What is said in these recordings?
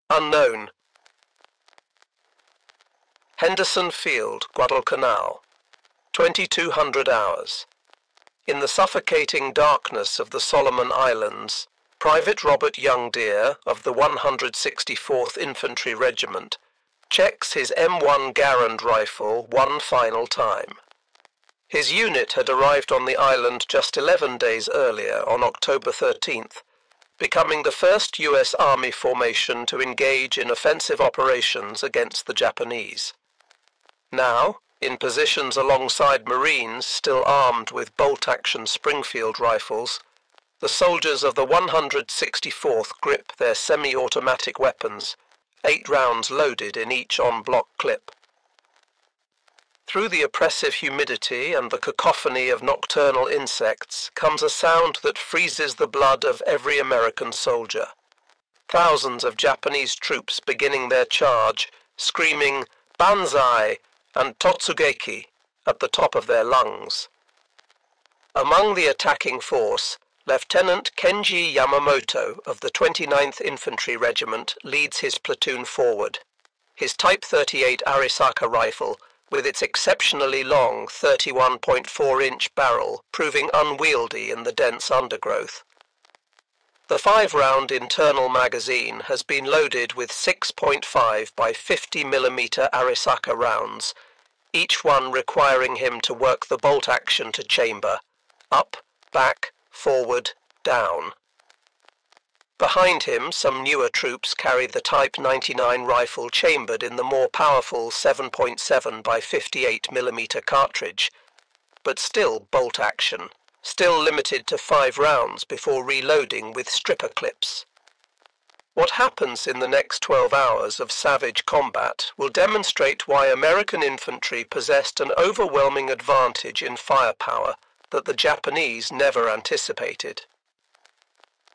Unknown. Henderson Field, Guadalcanal, 2200 hours. In the suffocating darkness of the Solomon Islands, Private Robert Youngdeer of the 164th Infantry Regiment checks his M1 Garand rifle one final time. His unit had arrived on the island just 11 days earlier, on October 13th, becoming the first US Army formation to engage in offensive operations against the Japanese. Now, in positions alongside Marines still armed with bolt-action Springfield rifles, the soldiers of the 164th grip their semi-automatic weapons, 8 rounds loaded in each en-bloc clip. Through the oppressive humidity and the cacophony of nocturnal insects comes a sound that freezes the blood of every American soldier. Thousands of Japanese troops beginning their charge, screaming banzai and totsugeki at the top of their lungs. Among the attacking force, Lieutenant Kenji Yamamoto of the 29th Infantry Regiment leads his platoon forward. His Type 38 Arisaka rifle, with its exceptionally long 31.4-inch barrel, proving unwieldy in the dense undergrowth. The 5-round internal magazine has been loaded with 6.5 by 50 mm Arisaka rounds, each one requiring him to work the bolt action to chamber, up, back, forward, down. Behind him, some newer troops carry the Type 99 rifle chambered in the more powerful 7.7 by 58 mm cartridge, but still bolt action, still limited to 5 rounds before reloading with stripper clips. What happens in the next 12 hours of savage combat will demonstrate why American infantry possessed an overwhelming advantage in firepower that the Japanese never anticipated.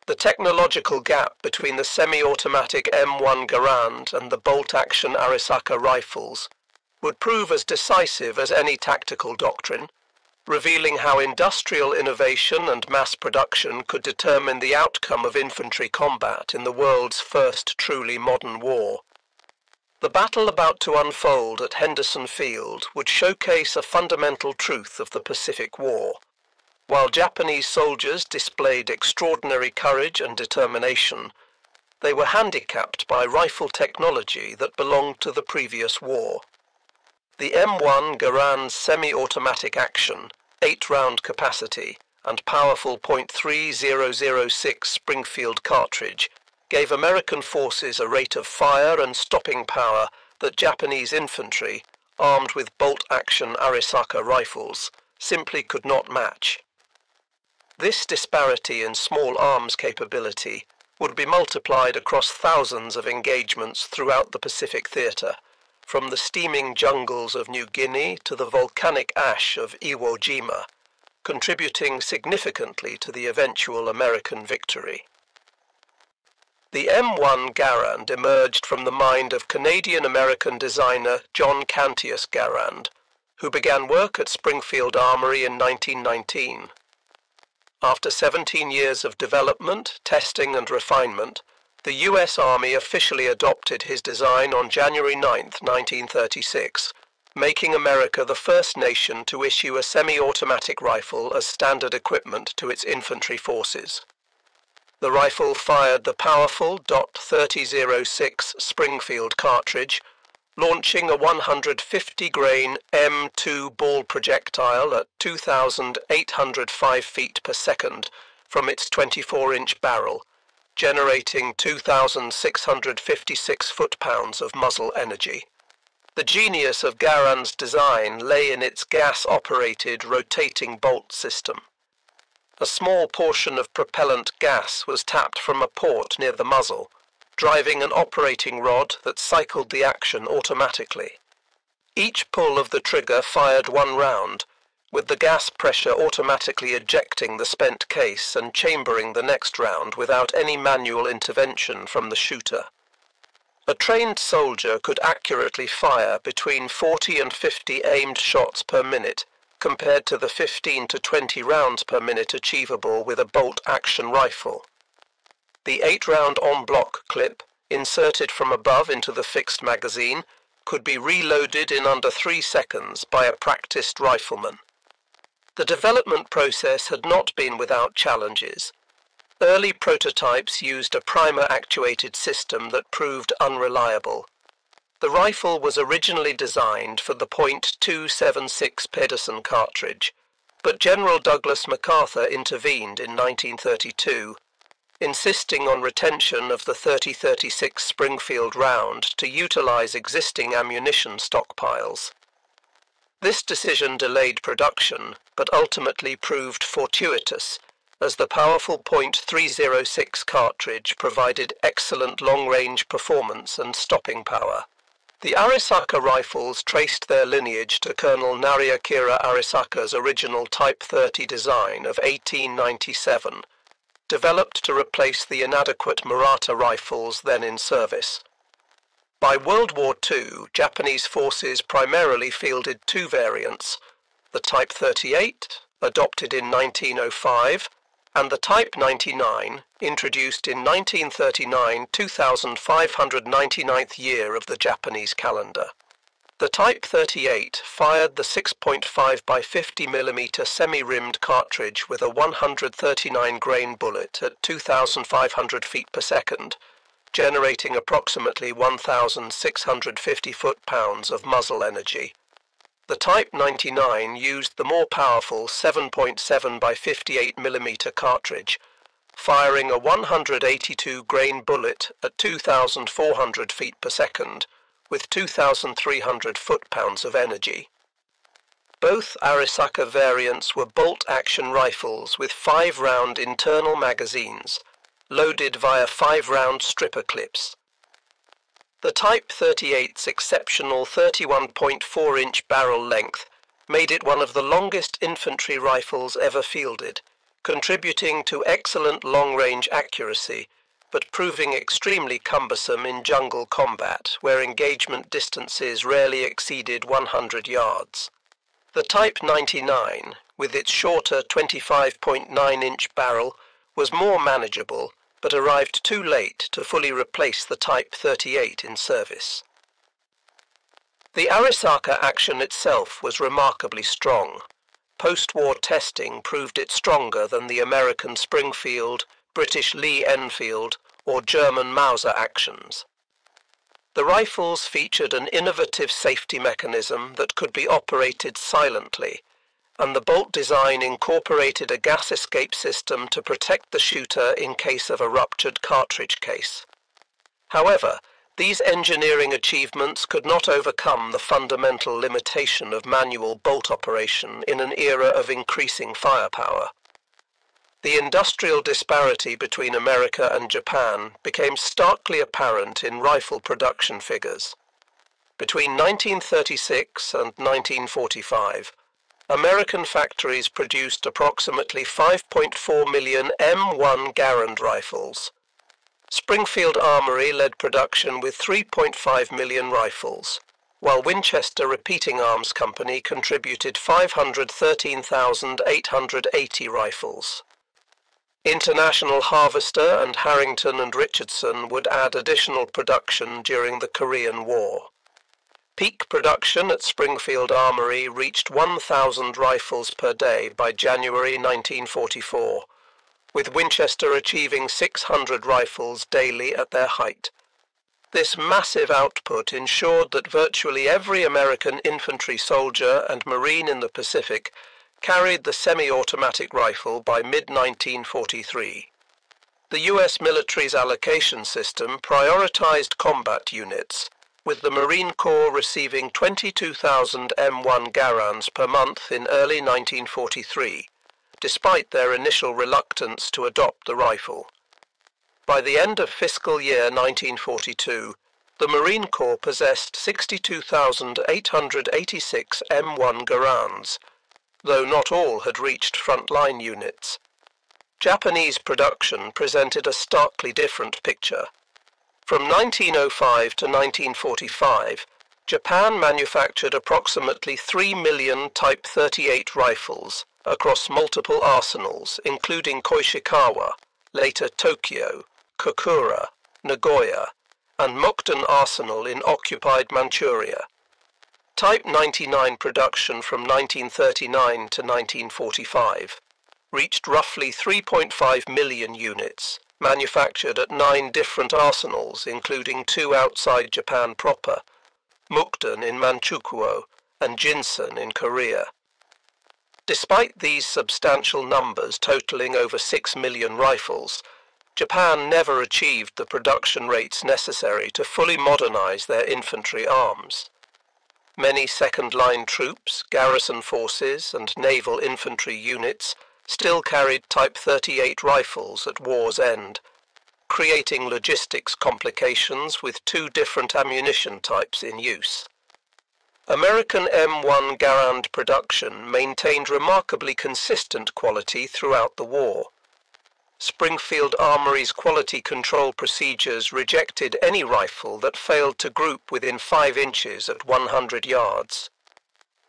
The technological gap between the semi-automatic M1 Garand and the bolt-action Arisaka rifles would prove as decisive as any tactical doctrine, revealing how industrial innovation and mass production could determine the outcome of infantry combat in the world's first truly modern war. The battle about to unfold at Henderson Field would showcase a fundamental truth of the Pacific War. While Japanese soldiers displayed extraordinary courage and determination, they were handicapped by rifle technology that belonged to the previous war. The M1 Garand's semi-automatic action, 8-round capacity, and powerful .3006 Springfield cartridge gave American forces a rate of fire and stopping power that Japanese infantry, armed with bolt-action Arisaka rifles, simply could not match. This disparity in small arms capability would be multiplied across thousands of engagements throughout the Pacific theater, from the steaming jungles of New Guinea to the volcanic ash of Iwo Jima, contributing significantly to the eventual American victory. The M1 Garand emerged from the mind of Canadian-American designer John Cantius Garand, who began work at Springfield Armory in 1919. After 17 years of development, testing and refinement, the US Army officially adopted his design on January 9, 1936, making America the first nation to issue a semi-automatic rifle as standard equipment to its infantry forces. The rifle fired the powerful .3006 Springfield cartridge, launching a 150-grain M2 ball projectile at 2,805 feet per second from its 24-inch barrel, generating 2,656 foot-pounds of muzzle energy. The genius of Garand's design lay in its gas-operated rotating bolt system. A small portion of propellant gas was tapped from a port near the muzzle, driving an operating rod that cycled the action automatically. Each pull of the trigger fired 1 round, with the gas pressure automatically ejecting the spent case and chambering the next round without any manual intervention from the shooter. A trained soldier could accurately fire between 40 and 50 aimed shots per minute, compared to the 15 to 20 rounds per minute achievable with a bolt-action rifle. The 8-round en bloc clip, inserted from above into the fixed magazine, could be reloaded in under 3 seconds by a practiced rifleman. The development process had not been without challenges. Early prototypes used a primer-actuated system that proved unreliable. The rifle was originally designed for the .276 Pedersen cartridge, but General Douglas MacArthur intervened in 1932, insisting on retention of the .30-36 Springfield round to utilize existing ammunition stockpiles. This decision delayed production, but ultimately proved fortuitous, as the powerful .306 cartridge provided excellent long-range performance and stopping power. The Arisaka rifles traced their lineage to Colonel Nariakira Arisaka's original Type 30 design of 1897, developed to replace the inadequate Murata rifles then in service. By World War II, Japanese forces primarily fielded 2 variants, the Type 38, adopted in 1905, and the Type 99, introduced in 1939, 2599th year of the Japanese calendar. The Type 38 fired the 6.5 by 50 mm semi-rimmed cartridge with a 139-grain bullet at 2,500 feet per second, generating approximately 1,650 foot-pounds of muzzle energy. The Type 99 used the more powerful 7.7 by 58 mm cartridge, firing a 182-grain bullet at 2,400 feet per second, with 2,300 foot-pounds of energy. Both Arisaka variants were bolt-action rifles with 5-round internal magazines, loaded via 5-round stripper clips. The Type 38's exceptional 31.4-inch barrel length made it one of the longest infantry rifles ever fielded, contributing to excellent long-range accuracy, but proving extremely cumbersome in jungle combat, where engagement distances rarely exceeded 100 yards. The Type 99, with its shorter 25.9-inch barrel, was more manageable, but arrived too late to fully replace the Type 38 in service. The Arisaka action itself was remarkably strong. Post-war testing proved it stronger than the American Springfield, British Lee Enfield, or German Mauser actions. The rifles featured an innovative safety mechanism that could be operated silently, and the bolt design incorporated a gas escape system to protect the shooter in case of a ruptured cartridge case. However, these engineering achievements could not overcome the fundamental limitation of manual bolt operation in an era of increasing firepower. The industrial disparity between America and Japan became starkly apparent in rifle production figures. Between 1936 and 1945, American factories produced approximately 5.4 million M1 Garand rifles. Springfield Armory led production with 3.5 million rifles, while Winchester Repeating Arms Company contributed 513,880 rifles. International Harvester and Harrington and Richardson would add additional production during the Korean War. Peak production at Springfield Armory reached 1,000 rifles per day by January 1944, with Winchester achieving 600 rifles daily at their height. This massive output ensured that virtually every American infantry soldier and Marine in the Pacific carried the semi-automatic rifle by mid-1943. The U.S. military's allocation system prioritized combat units, with the Marine Corps receiving 22,000 M1 Garands per month in early 1943, despite their initial reluctance to adopt the rifle. By the end of fiscal year 1942, the Marine Corps possessed 62,886 M1 Garands, though not all had reached frontline units. Japanese production presented a starkly different picture. From 1905 to 1945, Japan manufactured approximately 3 million Type 38 rifles across multiple arsenals, including Koishikawa, later Tokyo, Kokura, Nagoya, and Mukden Arsenal in occupied Manchuria. Type 99 production from 1939 to 1945 reached roughly 3.5 million units, manufactured at 9 different arsenals, including 2 outside Japan proper, Mukden in Manchukuo and Jinsen in Korea. Despite these substantial numbers totaling over 6 million rifles, Japan never achieved the production rates necessary to fully modernize their infantry arms. Many second-line troops, garrison forces, and naval infantry units still carried Type 38 rifles at war's end, creating logistics complications with 2 different ammunition types in use. American M1 Garand production maintained remarkably consistent quality throughout the war. Springfield Armory's quality control procedures rejected any rifle that failed to group within 5 inches at 100 yards.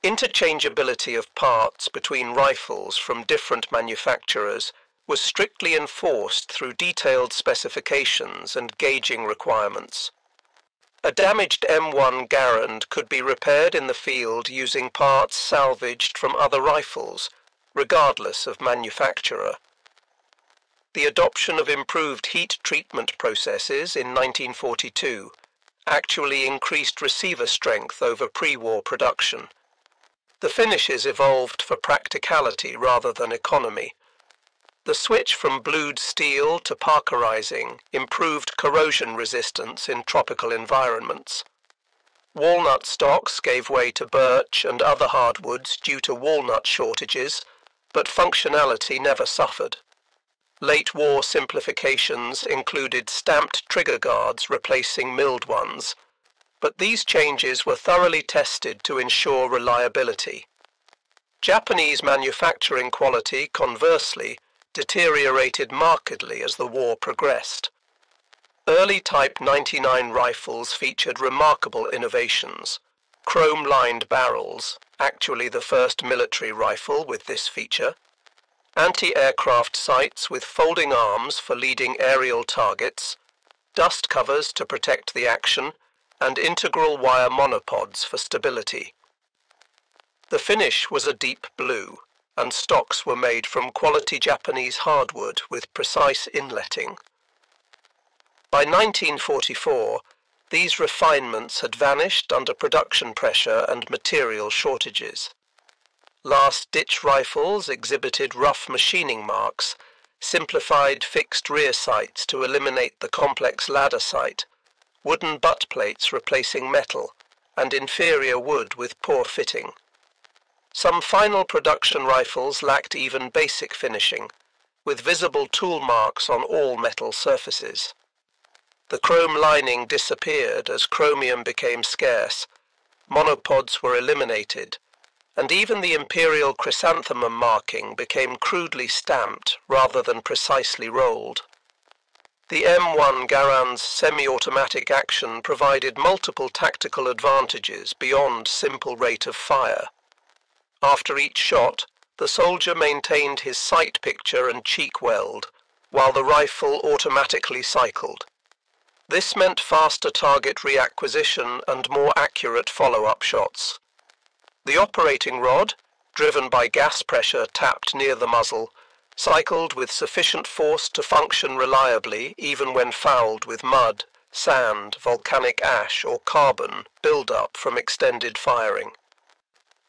Interchangeability of parts between rifles from different manufacturers was strictly enforced through detailed specifications and gauging requirements. A damaged M1 Garand could be repaired in the field using parts salvaged from other rifles, regardless of manufacturer. The adoption of improved heat treatment processes in 1942 actually increased receiver strength over pre-war production. The finishes evolved for practicality rather than economy. The switch from blued steel to parkerizing improved corrosion resistance in tropical environments. Walnut stocks gave way to birch and other hardwoods due to walnut shortages, but functionality never suffered. Late war simplifications included stamped trigger guards replacing milled ones, but these changes were thoroughly tested to ensure reliability. Japanese manufacturing quality, conversely, deteriorated markedly as the war progressed. Early Type 99 rifles featured remarkable innovations. Chrome-lined barrels, actually the first military rifle with this feature, anti-aircraft sights with folding arms for leading aerial targets, dust covers to protect the action, and integral wire monopods for stability. The finish was a deep blue, and stocks were made from quality Japanese hardwood with precise inletting. By 1944, these refinements had vanished under production pressure and material shortages. Last-ditch rifles exhibited rough machining marks, simplified fixed rear sights to eliminate the complex ladder sight, wooden butt plates replacing metal, and inferior wood with poor fitting. Some final production rifles lacked even basic finishing, with visible tool marks on all metal surfaces. The chrome lining disappeared as chromium became scarce, monopods were eliminated, and even the imperial chrysanthemum marking became crudely stamped rather than precisely rolled. The M1 Garand's semi-automatic action provided multiple tactical advantages beyond simple rate of fire. After each shot, the soldier maintained his sight picture and cheek weld, while the rifle automatically cycled. This meant faster target reacquisition and more accurate follow-up shots. The operating rod, driven by gas pressure tapped near the muzzle, cycled with sufficient force to function reliably even when fouled with mud, sand, volcanic ash, or carbon build-up from extended firing.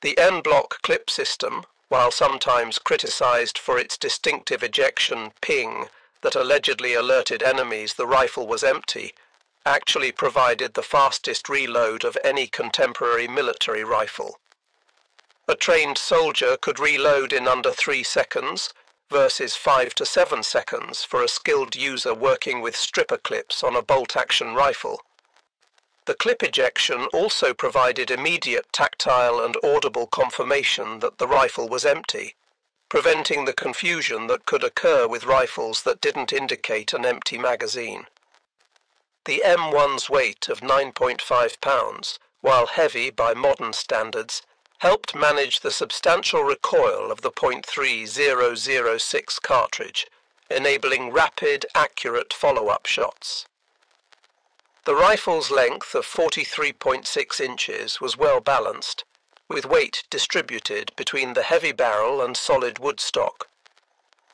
The N-block clip system, while sometimes criticized for its distinctive ejection ping that allegedly alerted enemies the rifle was empty, actually provided the fastest reload of any contemporary military rifle. A trained soldier could reload in under 3 seconds, versus 5 to 7 seconds for a skilled user working with stripper clips on a bolt-action rifle. The clip ejection also provided immediate tactile and audible confirmation that the rifle was empty, preventing the confusion that could occur with rifles that didn't indicate an empty magazine. The M1's weight of 9.5 pounds, while heavy by modern standards, helped manage the substantial recoil of the .3006 cartridge, enabling rapid, accurate follow-up shots. The rifle's length of 43.6 inches was well balanced, with weight distributed between the heavy barrel and solid wood stock.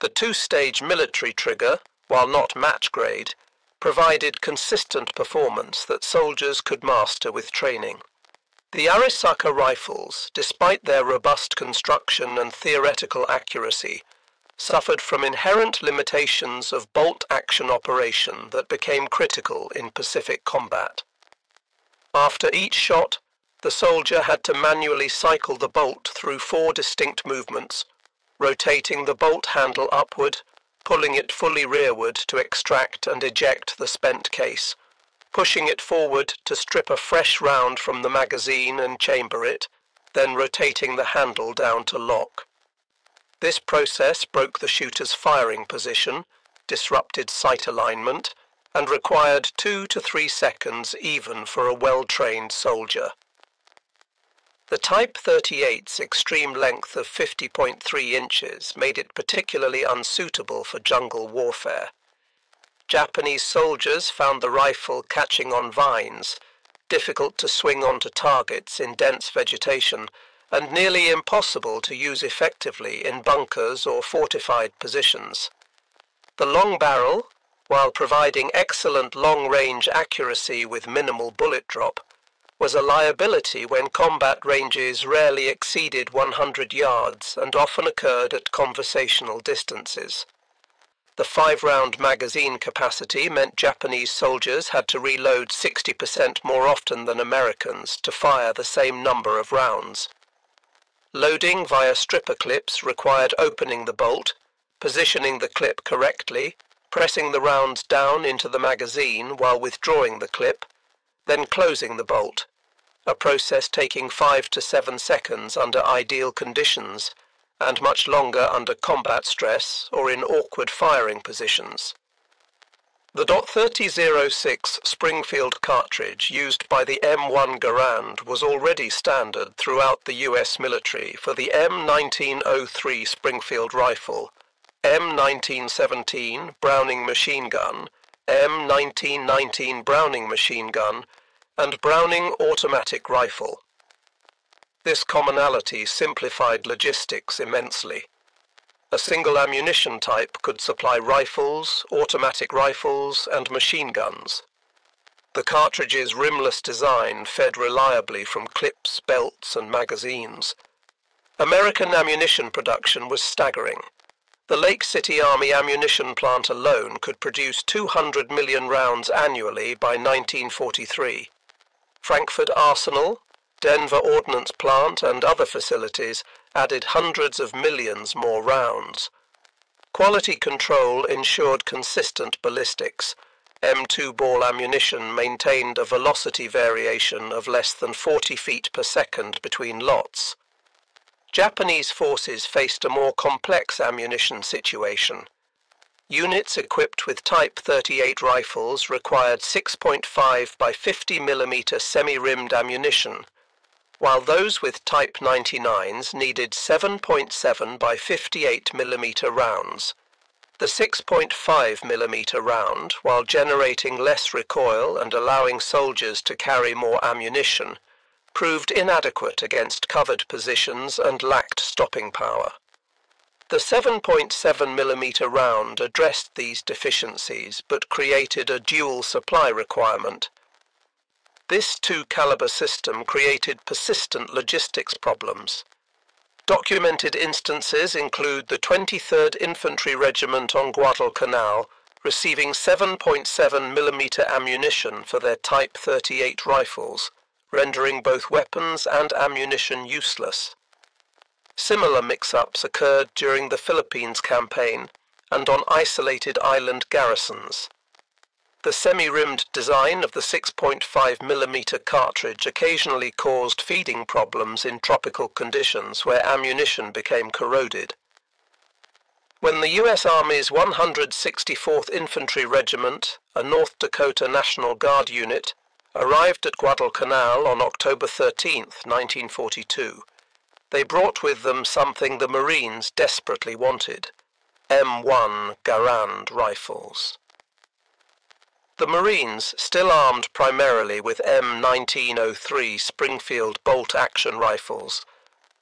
The two-stage military trigger, while not match grade, provided consistent performance that soldiers could master with training. The Arisaka rifles, despite their robust construction and theoretical accuracy, suffered from inherent limitations of bolt-action operation that became critical in Pacific combat. After each shot, the soldier had to manually cycle the bolt through 4 distinct movements, rotating the bolt handle upward, pulling it fully rearward to extract and eject the spent case, pushing it forward to strip a fresh round from the magazine and chamber it, then rotating the handle down to lock. This process broke the shooter's firing position, disrupted sight alignment, and required 2 to 3 seconds even for a well-trained soldier. The Type 38's extreme length of 50.3 inches made it particularly unsuitable for jungle warfare. Japanese soldiers found the rifle catching on vines, difficult to swing onto targets in dense vegetation, and nearly impossible to use effectively in bunkers or fortified positions. The long barrel, while providing excellent long-range accuracy with minimal bullet drop, was a liability when combat ranges rarely exceeded 100 yards and often occurred at conversational distances. The 5-round magazine capacity meant Japanese soldiers had to reload 60% more often than Americans to fire the same number of rounds. Loading via stripper clips required opening the bolt, positioning the clip correctly, pressing the rounds down into the magazine while withdrawing the clip, then closing the bolt, a process taking 5 to 7 seconds under ideal conditions and much longer under combat stress or in awkward firing positions. The .3006 Springfield cartridge used by the M1 Garand was already standard throughout the US military for the M1903 Springfield rifle, M1917 Browning machine gun, M1919 Browning machine gun, and Browning automatic rifle. This commonality simplified logistics immensely. A single ammunition type could supply rifles, automatic rifles, and machine guns. The cartridge's rimless design fed reliably from clips, belts, and magazines. American ammunition production was staggering. The Lake City Army ammunition plant alone could produce 200 million rounds annually by 1943. Frankfurt Arsenal, Denver Ordnance Plant, and other facilities added hundreds of millions more rounds. Quality control ensured consistent ballistics. M2 ball ammunition maintained a velocity variation of less than 40 feet per second between lots. Japanese forces faced a more complex ammunition situation. Units equipped with Type 38 rifles required 6.5 by 50 mm semi-rimmed ammunition, while those with Type 99s needed 7.7 by 58 mm rounds. The 6.5 mm round, while generating less recoil and allowing soldiers to carry more ammunition, proved inadequate against covered positions and lacked stopping power. The 7.7 mm round addressed these deficiencies but created a dual supply requirement. This 2-caliber system created persistent logistics problems. Documented instances include the 23rd Infantry Regiment on Guadalcanal receiving 7.7 mm ammunition for their Type 38 rifles, rendering both weapons and ammunition useless. Similar mix-ups occurred during the Philippines campaign and on isolated island garrisons. The semi-rimmed design of the 6.5 mm cartridge occasionally caused feeding problems in tropical conditions where ammunition became corroded. When the U.S. Army's 164th Infantry Regiment, a North Dakota National Guard unit, arrived at Guadalcanal on October 13, 1942, they brought with them something the Marines desperately wanted: M1 Garand rifles. The Marines, still armed primarily with M1903 Springfield bolt-action rifles,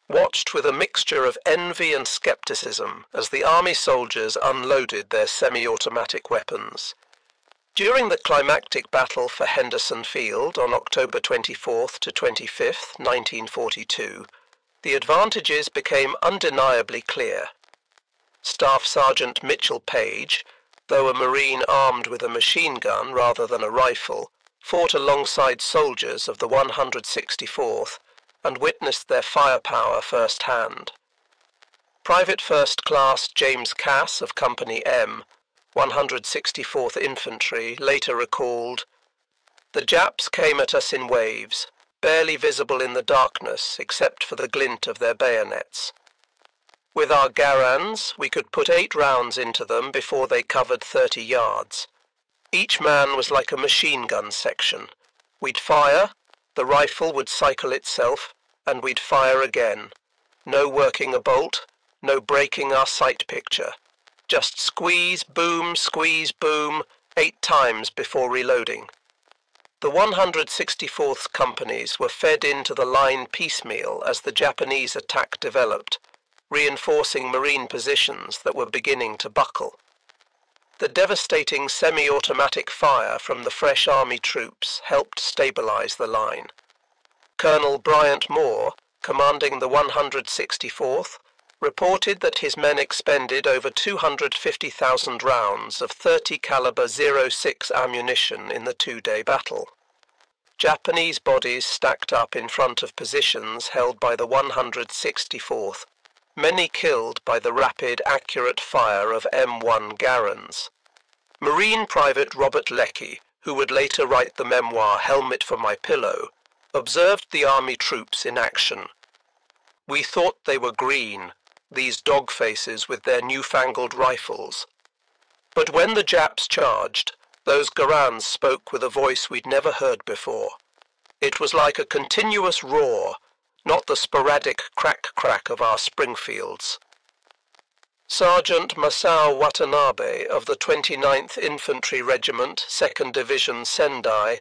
watched with a mixture of envy and skepticism as the Army soldiers unloaded their semi-automatic weapons. During the climactic battle for Henderson Field on October 24th to 25th, 1942, the advantages became undeniably clear. Staff Sergeant Mitchell Page, though a Marine armed with a machine gun rather than a rifle, fought alongside soldiers of the 164th and witnessed their firepower firsthand. Private First Class James Cass of Company M, 164th Infantry, later recalled, "The Japs came at us in waves, barely visible in the darkness except for the glint of their bayonets. With our Garands, we could put 8 rounds into them before they covered 30 yards. Each man was like a machine gun section. We'd fire, the rifle would cycle itself, and we'd fire again. No working a bolt, no breaking our sight picture. Just squeeze, boom, 8 times before reloading." The 164th companies were fed into the line piecemeal as the Japanese attack developed, reinforcing Marine positions that were beginning to buckle. The devastating semi-automatic fire from the fresh Army troops helped stabilize the line. Colonel Bryant Moore, commanding the 164th, reported that his men expended over 250,000 rounds of 30 caliber .06 ammunition in the 2-day battle. Japanese bodies stacked up in front of positions held by the 164th, many killed by the rapid, accurate fire of M1 Garands. Marine Private Robert Leckie, who would later write the memoir Helmet for My Pillow, observed the Army troops in action. "We thought they were green, these dog faces with their newfangled rifles. But when the Japs charged, those Garands spoke with a voice we'd never heard before. It was like a continuous roar, not the sporadic crack-crack of our Springfields." Sergeant Masao Watanabe of the 29th Infantry Regiment, 2nd Division Sendai,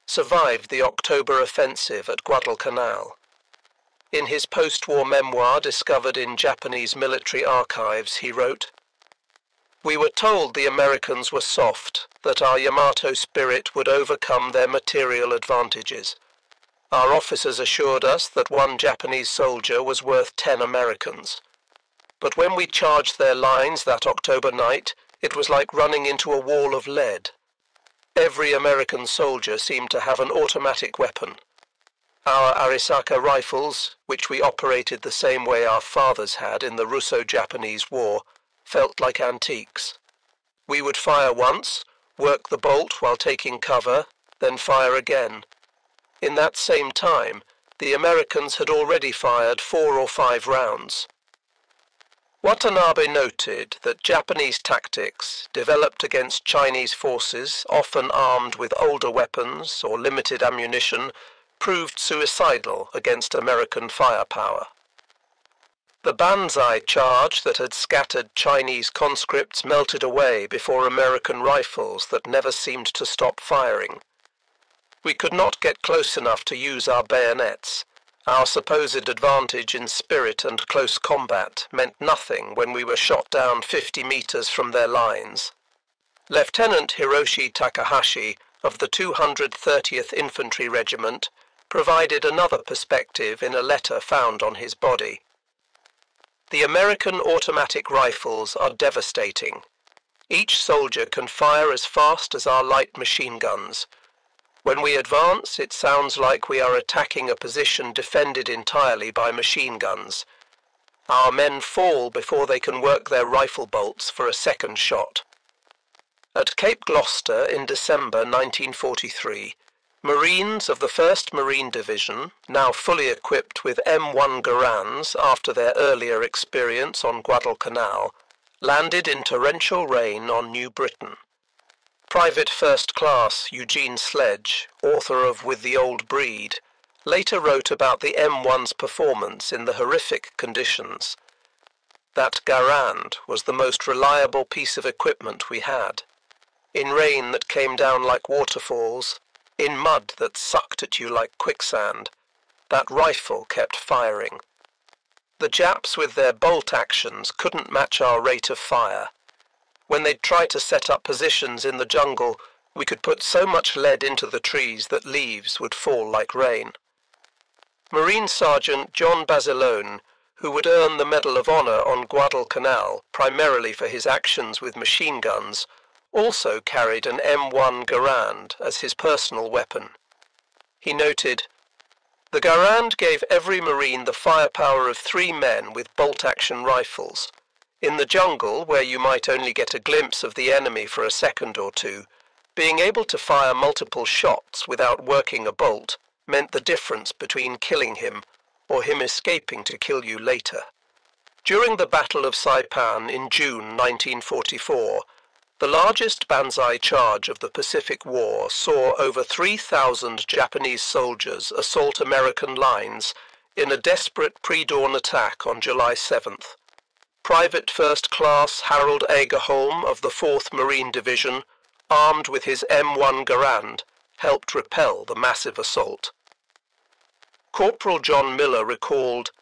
survived the October offensive at Guadalcanal. In his post-war memoir discovered in Japanese military archives, he wrote, "We were told the Americans were soft, that our Yamato spirit would overcome their material advantages. Our officers assured us that 1 Japanese soldier was worth 10 Americans. But when we charged their lines that October night, it was like running into a wall of lead. Every American soldier seemed to have an automatic weapon. Our Arisaka rifles, which we operated the same way our fathers had in the Russo-Japanese War, felt like antiques. We would fire once, work the bolt while taking cover, then fire again. In that same time, the Americans had already fired 4 or 5 rounds." Watanabe noted that Japanese tactics, developed against Chinese forces, often armed with older weapons or limited ammunition, proved suicidal against American firepower. The banzai charge that had scattered Chinese conscripts melted away before American rifles that never seemed to stop firing. We could not get close enough to use our bayonets. Our supposed advantage in spirit and close combat meant nothing when we were shot down 50 meters from their lines. Lieutenant Hiroshi Takahashi of the 230th Infantry Regiment provided another perspective in a letter found on his body. "The American automatic rifles are devastating. Each soldier can fire as fast as our light machine guns. When we advance, it sounds like we are attacking a position defended entirely by machine guns. Our men fall before they can work their rifle bolts for a second shot." At Cape Gloucester in December 1943, Marines of the 1st Marine Division, now fully equipped with M1 Garands after their earlier experience on Guadalcanal, landed in torrential rain on New Britain. Private First Class Eugene Sledge, author of With the Old Breed, later wrote about the M1's performance in the horrific conditions. "That Garand was the most reliable piece of equipment we had. in rain that came down like waterfalls, in mud that sucked at you like quicksand, that rifle kept firing. The Japs with their bolt actions couldn't match our rate of fire. When they'd try to set up positions in the jungle, we could put so much lead into the trees that leaves would fall like rain. Marine Sergeant John Basilone, who would earn the Medal of Honor on Guadalcanal primarily for his actions with machine guns, also carried an M1 Garand as his personal weapon. He noted, "The Garand gave every Marine the firepower of 3 men with bolt-action rifles. In the jungle, where you might only get a glimpse of the enemy for a second or two, being able to fire multiple shots without working a bolt meant the difference between killing him or him escaping to kill you later." During the Battle of Saipan in June 1944, the largest banzai charge of the Pacific War saw over 3,000 Japanese soldiers assault American lines in a desperate pre-dawn attack on July 7th. Private First Class Harold Agerholm of the 4th Marine Division, armed with his M1 Garand, helped repel the massive assault. Corporal John Miller recalled,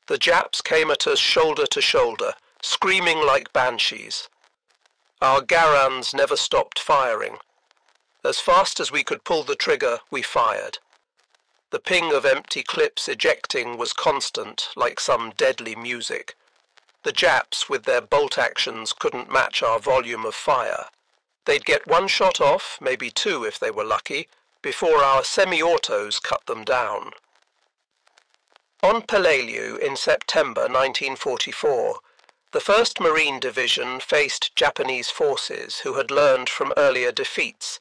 "The Japs came at us shoulder to shoulder, screaming like banshees. Our Garands never stopped firing. As fast as we could pull the trigger, we fired. The ping of empty clips ejecting was constant, like some deadly music. The Japs, with their bolt actions, couldn't match our volume of fire. They'd get 1 shot off, maybe 2 if they were lucky, before our semi-autos cut them down." On Peleliu in September 1944, the 1st Marine Division faced Japanese forces who had learned from earlier defeats.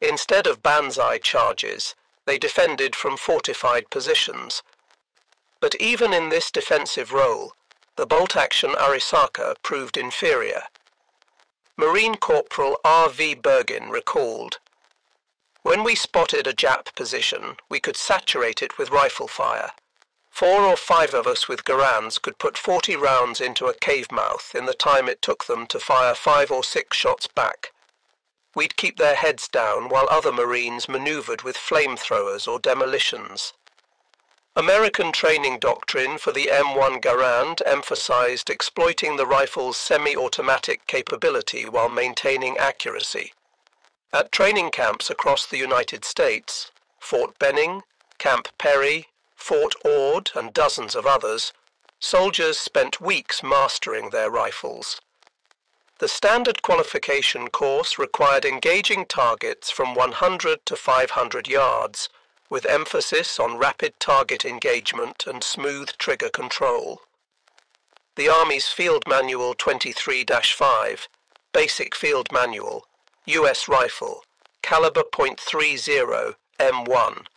Instead of banzai charges, they defended from fortified positions. But even in this defensive role, the bolt-action Arisaka proved inferior. Marine Corporal R.V. Bergin recalled, "When we spotted a Jap position, we could saturate it with rifle fire. 4 or 5 of us with Garands could put 40 rounds into a cave mouth in the time it took them to fire 5 or 6 shots back. We'd keep their heads down while other Marines maneuvered with flamethrowers or demolitions." American training doctrine for the M1 Garand emphasized exploiting the rifle's semi-automatic capability while maintaining accuracy. At training camps across the United States, Fort Benning, Camp Perry, Fort Ord, and dozens of others, soldiers spent weeks mastering their rifles. The standard qualification course required engaging targets from 100 to 500 yards, with emphasis on rapid target engagement and smooth trigger control. The Army's Field Manual 23-5, Basic Field Manual, U.S. Rifle, Caliber .30, M1,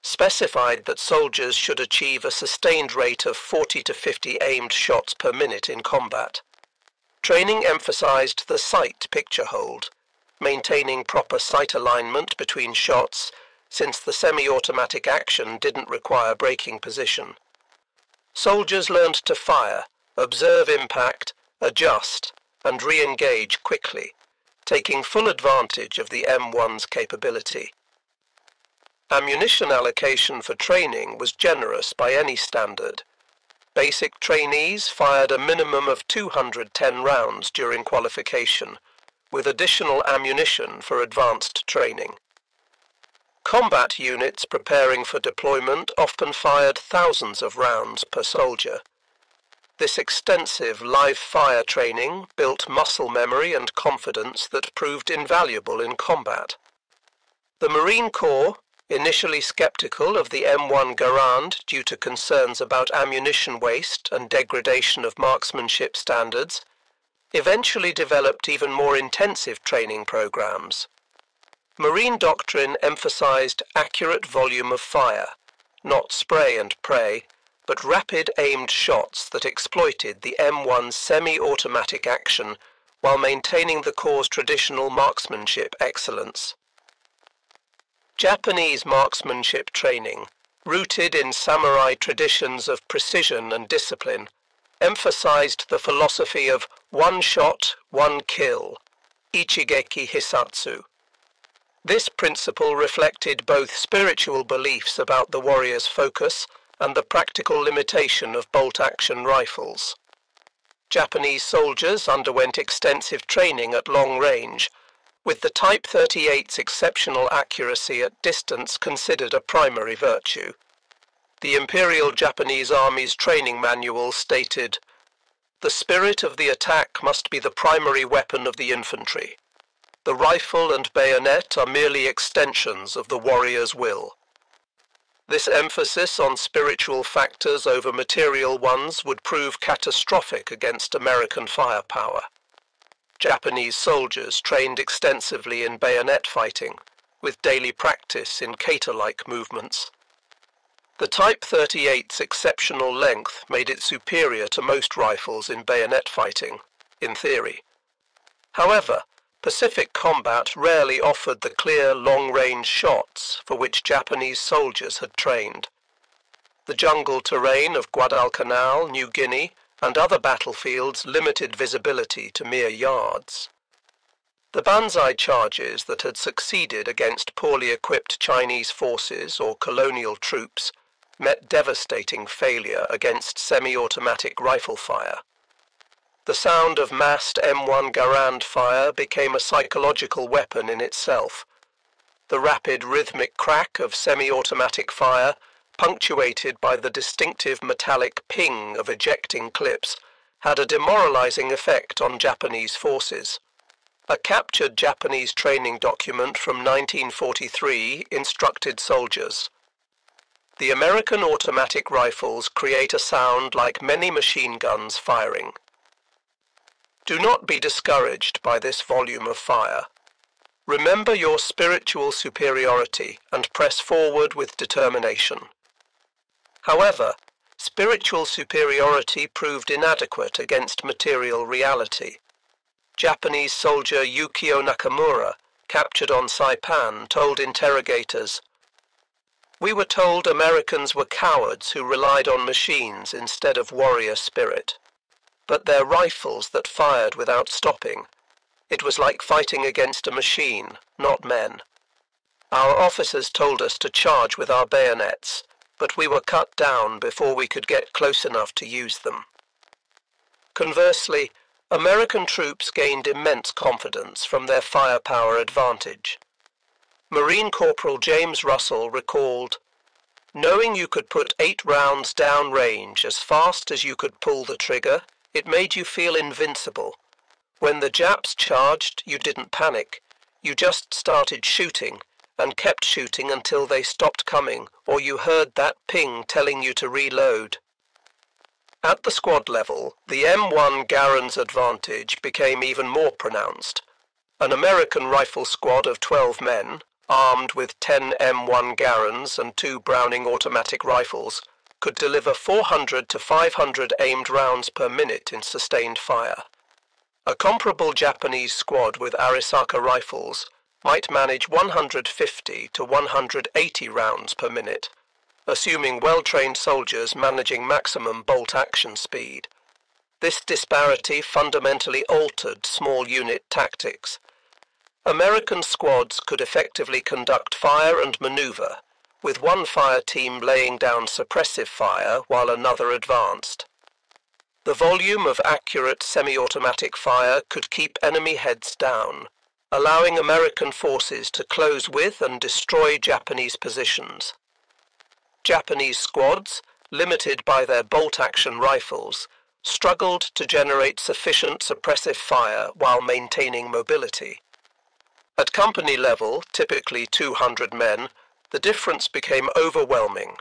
specified that soldiers should achieve a sustained rate of 40 to 50 aimed shots per minute in combat. Training emphasized the sight picture hold, maintaining proper sight alignment between shots, since the semi-automatic action didn't require braking position. Soldiers learned to fire, observe impact, adjust, and re-engage quickly, taking full advantage of the M1's capability. Ammunition allocation for training was generous by any standard. Basic trainees fired a minimum of 210 rounds during qualification, with additional ammunition for advanced training. Combat units preparing for deployment often fired thousands of rounds per soldier. This extensive live fire training built muscle memory and confidence that proved invaluable in combat. The Marine Corps, initially skeptical of the M1 Garand due to concerns about ammunition waste and degradation of marksmanship standards, eventually developed even more intensive training programs. Marine doctrine emphasized accurate volume of fire, not spray and pray, but rapid aimed shots that exploited the M1's semi-automatic action while maintaining the Corps' traditional marksmanship excellence. Japanese marksmanship training, rooted in samurai traditions of precision and discipline, emphasized the philosophy of 1 shot, 1 kill, Ichigeki Hisatsu. This principle reflected both spiritual beliefs about the warrior's focus and the practical limitation of bolt-action rifles. Japanese soldiers underwent extensive training at long range, with the Type 38's exceptional accuracy at distance considered a primary virtue. The Imperial Japanese Army's training manual stated, "The spirit of the attack must be the primary weapon of the infantry. The rifle and bayonet are merely extensions of the warrior's will." This emphasis on spiritual factors over material ones would prove catastrophic against American firepower. Japanese soldiers trained extensively in bayonet fighting, with daily practice in kata-like movements. The Type 38's exceptional length made it superior to most rifles in bayonet fighting, in theory. However, Pacific combat rarely offered the clear long-range shots for which Japanese soldiers had trained. The jungle terrain of Guadalcanal, New Guinea, and other battlefields limited visibility to mere yards. The banzai charges that had succeeded against poorly equipped Chinese forces or colonial troops met devastating failure against semi-automatic rifle fire. The sound of massed M1 Garand fire became a psychological weapon in itself. The rapid rhythmic crack of semi-automatic fire, punctuated by the distinctive metallic ping of ejecting clips, had a demoralizing effect on Japanese forces. A captured Japanese training document from 1943 instructed soldiers, "The American automatic rifles create a sound like many machine guns firing. Do not be discouraged by this volume of fire. Remember your spiritual superiority and press forward with determination." However, spiritual superiority proved inadequate against material reality. Japanese soldier Yukio Nakamura, captured on Saipan, told interrogators, "We were told Americans were cowards who relied on machines instead of warrior spirit. But their rifles that fired without stopping. It was like fighting against a machine, not men. Our officers told us to charge with our bayonets, but we were cut down before we could get close enough to use them." Conversely, American troops gained immense confidence from their firepower advantage. Marine Corporal James Russell recalled, "Knowing you could put 8 rounds down range as fast as you could pull the trigger, it made you feel invincible. When the Japs charged, you didn't panic. You just started shooting, and kept shooting until they stopped coming, or you heard that ping telling you to reload." At the squad level, the M1 Garand's advantage became even more pronounced. An American rifle squad of 12 men, armed with 10 M1 Garands and 2 Browning automatic rifles, could deliver 400 to 500 aimed rounds per minute in sustained fire. A comparable Japanese squad with Arisaka rifles might manage 150 to 180 rounds per minute, assuming well-trained soldiers managing maximum bolt-action speed. This disparity fundamentally altered small unit tactics. American squads could effectively conduct fire and maneuver, with one fire team laying down suppressive fire while another advanced. The volume of accurate semi-automatic fire could keep enemy heads down, allowing American forces to close with and destroy Japanese positions. Japanese squads, limited by their bolt-action rifles, struggled to generate sufficient suppressive fire while maintaining mobility. At company level, typically 200 men, the difference became overwhelming.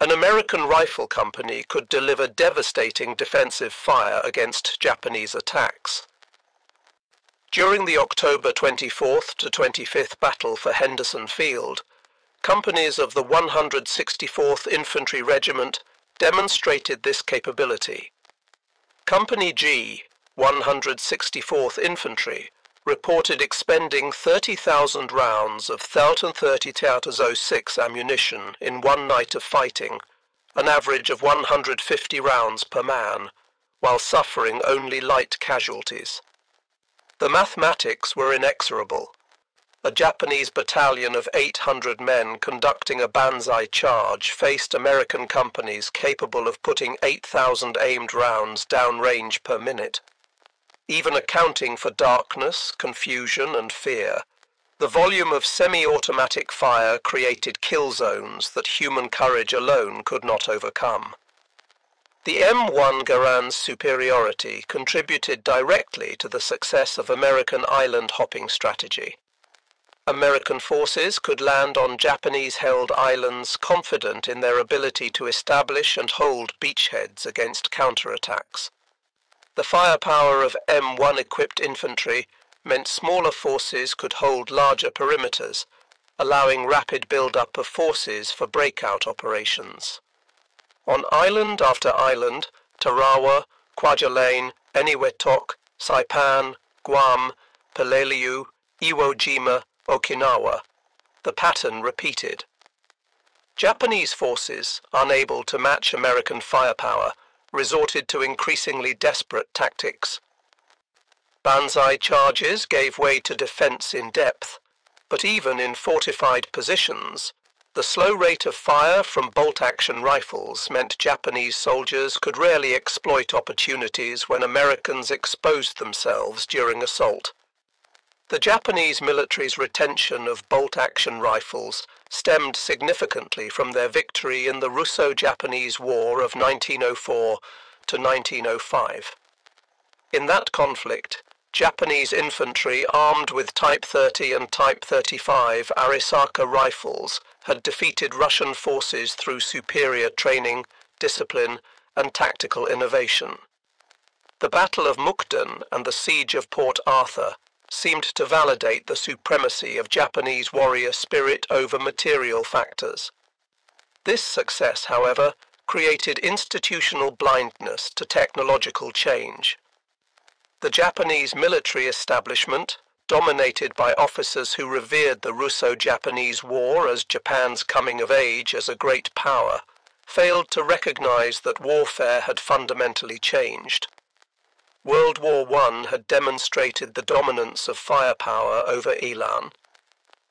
An American rifle company could deliver devastating defensive fire against Japanese attacks. During the October 24th to 25th Battle for Henderson Field, companies of the 164th Infantry Regiment demonstrated this capability. Company G, 164th Infantry, reported expending 30,000 rounds of 1030-06 ammunition in one night of fighting, an average of 150 rounds per man, while suffering only light casualties. The mathematics were inexorable. A Japanese battalion of 800 men conducting a banzai charge faced American companies capable of putting 8,000 aimed rounds downrange per minute. Even accounting for darkness, confusion, and fear, the volume of semi-automatic fire created kill zones that human courage alone could not overcome. The M1 Garand's superiority contributed directly to the success of American island hopping strategy. American forces could land on Japanese-held islands confident in their ability to establish and hold beachheads against counterattacks. The firepower of M1-equipped infantry meant smaller forces could hold larger perimeters, allowing rapid build-up of forces for breakout operations. On island after island, Tarawa, Kwajalein, Eniwetok, Saipan, Guam, Peleliu, Iwo Jima, Okinawa, the pattern repeated. Japanese forces, unable to match American firepower, resorted to increasingly desperate tactics. Banzai charges gave way to defense in depth, but even in fortified positions, the slow rate of fire from bolt-action rifles meant Japanese soldiers could rarely exploit opportunities when Americans exposed themselves during assault. The Japanese military's retention of bolt-action rifles stemmed significantly from their victory in the Russo-Japanese War of 1904 to 1905. In that conflict, Japanese infantry armed with Type 30 and Type 35 Arisaka rifles had defeated Russian forces through superior training, discipline, and tactical innovation. The Battle of Mukden and the Siege of Port Arthur seemed to validate the supremacy of Japanese warrior spirit over material factors. This success, however, created institutional blindness to technological change. The Japanese military establishment, dominated by officers who revered the Russo-Japanese War as Japan's coming of age as a great power, failed to recognize that warfare had fundamentally changed. World War I had demonstrated the dominance of firepower over elan,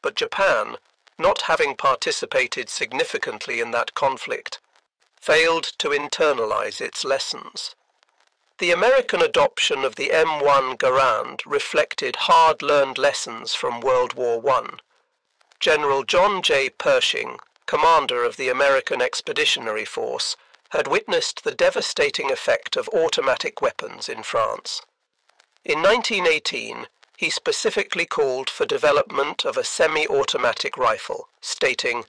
but Japan, not having participated significantly in that conflict, failed to internalize its lessons. The American adoption of the M1 Garand reflected hard-learned lessons from World War I. General John J. Pershing, commander of the American Expeditionary Force, had witnessed the devastating effect of automatic weapons in France. In 1918, he specifically called for development of a semi-automatic rifle, stating,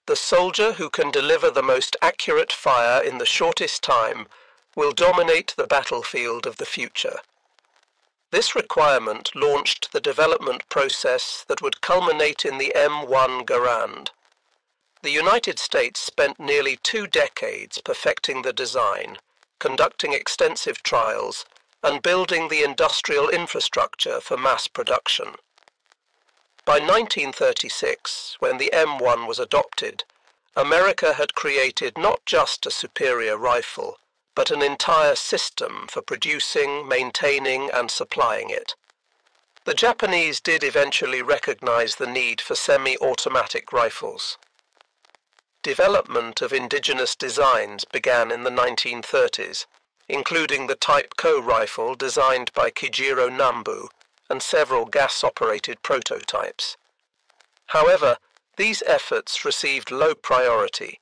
"The soldier who can deliver the most accurate fire in the shortest time will dominate the battlefield of the future." This requirement launched the development process that would culminate in the M1 Garand. The United States spent nearly 2 decades perfecting the design, conducting extensive trials, and building the industrial infrastructure for mass production. By 1936, when the M1 was adopted, America had created not just a superior rifle, but an entire system for producing, maintaining, and supplying it. The Japanese did eventually recognize the need for semi-automatic rifles. Development of indigenous designs began in the 1930s, including the Type Co rifle designed by Kijiro Nambu and several gas-operated prototypes. However, these efforts received low priority,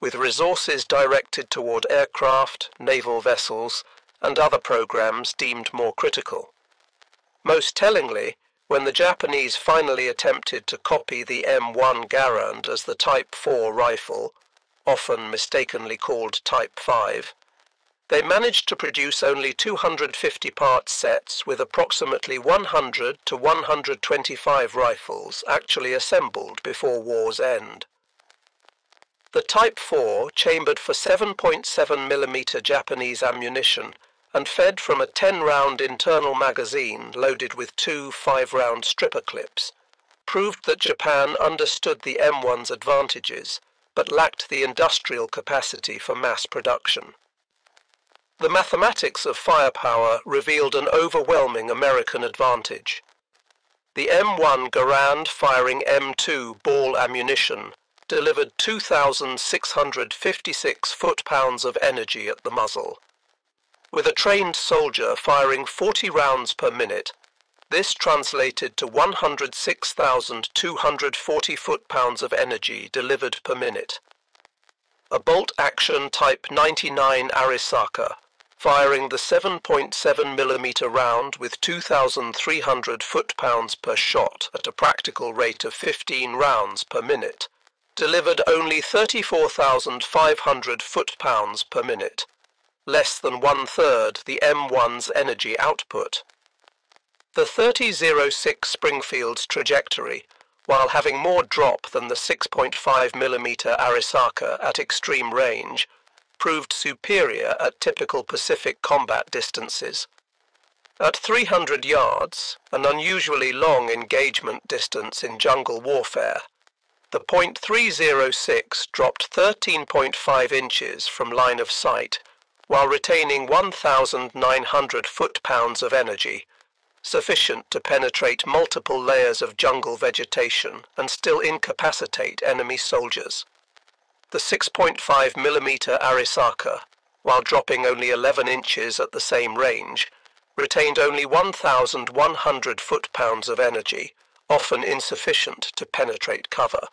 with resources directed toward aircraft, naval vessels, and other programs deemed more critical. Most tellingly, when the Japanese finally attempted to copy the M1 Garand as the Type 4 rifle, often mistakenly called Type 5, they managed to produce only 250-part sets with approximately 100 to 125 rifles actually assembled before war's end. The Type 4 chambered for 7.7mm Japanese ammunition and fed from a 10-round internal magazine loaded with 2 5-round stripper clips, proved that Japan understood the M1's advantages, but lacked the industrial capacity for mass production. the mathematics of firepower revealed an overwhelming American advantage. The M1 Garand firing M2 ball ammunition delivered 2,656 foot-pounds of energy at the muzzle. With a trained soldier firing 40 rounds per minute, this translated to 106,240 foot-pounds of energy delivered per minute. A bolt-action Type 99 Arisaka, firing the 7.7 mm round with 2,300 foot-pounds per shot at a practical rate of 15 rounds per minute, delivered only 34,500 foot-pounds per minute, less than one-third the M1's energy output. The 30.06 Springfield's trajectory, while having more drop than the 6.5 mm Arisaka at extreme range, proved superior at typical Pacific combat distances. At 300 yards, an unusually long engagement distance in jungle warfare, the .306 dropped 13.5 inches from line of sight, while retaining 1,900 foot-pounds of energy, sufficient to penetrate multiple layers of jungle vegetation and still incapacitate enemy soldiers. The 6.5 mm Arisaka, while dropping only 11 inches at the same range, retained only 1,100 foot-pounds of energy, often insufficient to penetrate cover.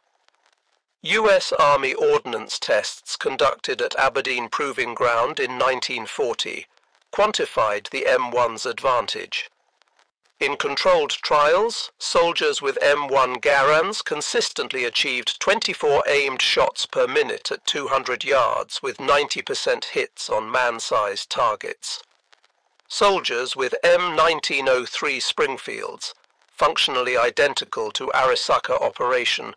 U.S. Army ordnance tests conducted at Aberdeen Proving Ground in 1940 quantified the M1's advantage. In controlled trials, soldiers with M1 Garands consistently achieved 24 aimed shots per minute at 200 yards with 90% hits on man-sized targets. Soldiers with M1903 Springfields, functionally identical to Arisaka operation,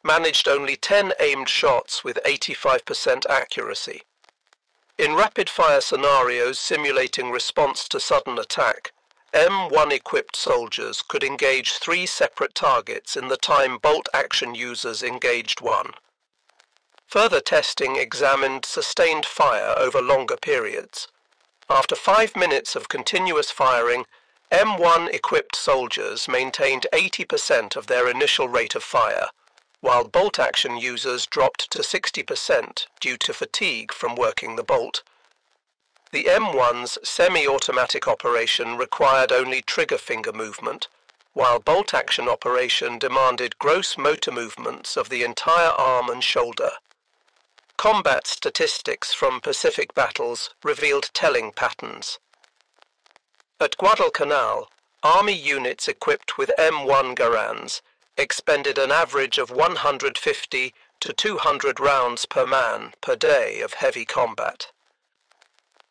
managed only 10 aimed shots with 85% accuracy. In rapid-fire scenarios simulating response to sudden attack, M1-equipped soldiers could engage 3 separate targets in the time bolt-action users engaged 1. Further testing examined sustained fire over longer periods. After 5 minutes of continuous firing, M1-equipped soldiers maintained 80% of their initial rate of fire, while bolt-action users dropped to 60% due to fatigue from working the bolt. The M1's semi-automatic operation required only trigger finger movement, while bolt-action operation demanded gross motor movements of the entire arm and shoulder. Combat statistics from Pacific battles revealed telling patterns. At Guadalcanal, Army units equipped with M1 Garands expended an average of 150 to 200 rounds per man per day of heavy combat.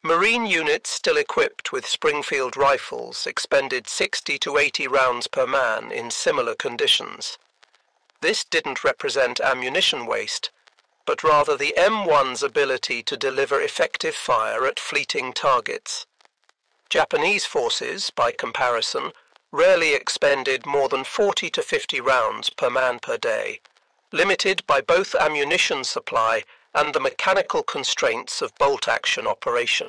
Marine units still equipped with Springfield rifles expended 60 to 80 rounds per man in similar conditions. This didn't represent ammunition waste, but rather the M1's ability to deliver effective fire at fleeting targets. Japanese forces, by comparison, rarely expended more than 40 to 50 rounds per man per day, limited by both ammunition supply and the mechanical constraints of bolt-action operation.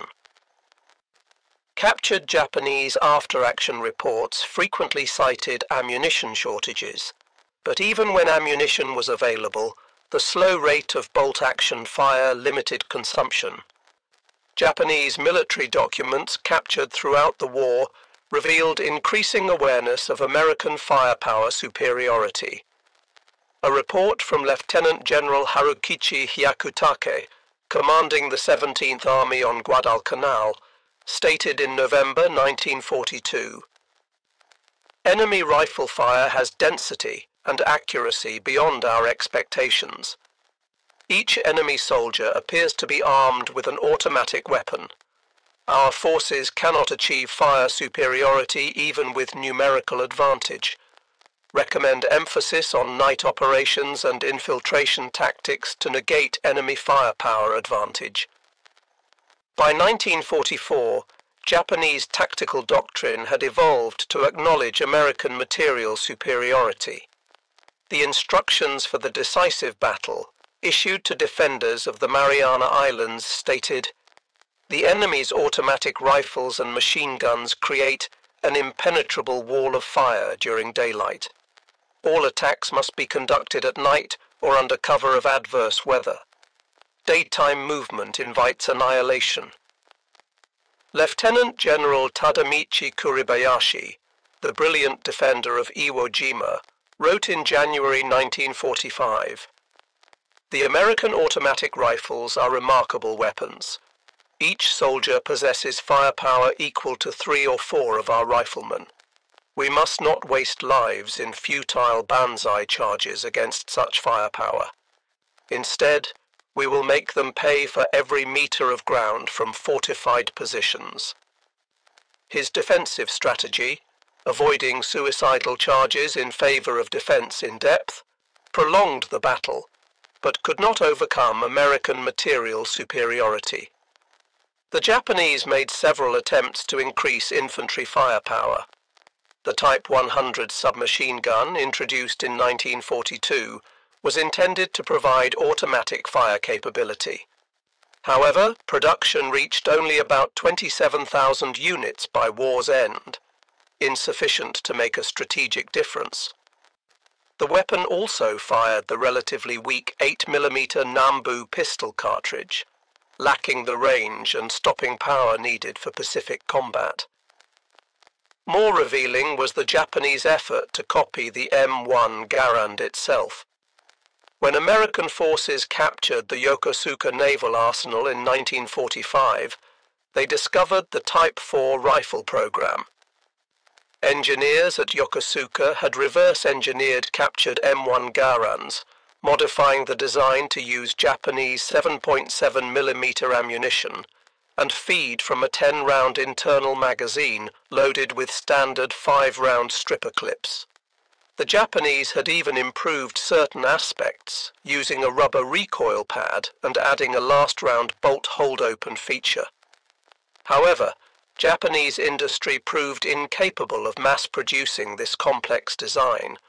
Captured Japanese after-action reports frequently cited ammunition shortages, but even when ammunition was available, the slow rate of bolt-action fire limited consumption. Japanese military documents captured throughout the war revealed increasing awareness of American firepower superiority. A report from Lieutenant General Harukichi Hyakutake, commanding the 17th Army on Guadalcanal, stated in November 1942, "Enemy rifle fire has density and accuracy beyond our expectations. Each enemy soldier appears to be armed with an automatic weapon. Our forces cannot achieve fire superiority even with numerical advantage. Recommend emphasis on night operations and infiltration tactics to negate enemy firepower advantage." By 1944, Japanese tactical doctrine had evolved to acknowledge American material superiority. The instructions for the decisive battle, issued to defenders of the Mariana Islands, stated, The enemy's automatic rifles and machine guns create an impenetrable wall of fire during daylight. All attacks must be conducted at night or under cover of adverse weather. Daytime movement invites annihilation. Lieutenant General Tadamichi Kuribayashi, the brilliant defender of Iwo Jima, wrote in January 1945, "The American automatic rifles are remarkable weapons. Each soldier possesses firepower equal to 3 or 4 of our riflemen. We must not waste lives in futile banzai charges against such firepower. Instead, we will make them pay for every meter of ground from fortified positions." His defensive strategy, avoiding suicidal charges in favor of defense in depth, prolonged the battle, but could not overcome American material superiority. The Japanese made several attempts to increase infantry firepower. The Type 100 submachine gun, introduced in 1942, was intended to provide automatic fire capability. However, production reached only about 27,000 units by war's end, insufficient to make a strategic difference. The weapon also fired the relatively weak 8mm Nambu pistol cartridge, lacking the range and stopping power needed for Pacific combat. More revealing was the Japanese effort to copy the M1 Garand itself. When American forces captured the Yokosuka Naval Arsenal in 1945, they discovered the Type 4 rifle program. Engineers at Yokosuka had reverse-engineered captured M1 Garands, modifying the design to use Japanese 7.7mm ammunition and feed from a 10-round internal magazine loaded with standard 5-round stripper clips. The Japanese had even improved certain aspects, using a rubber recoil pad and adding a last-round bolt hold-open feature. However, Japanese industry proved incapable of mass-producing this complex design.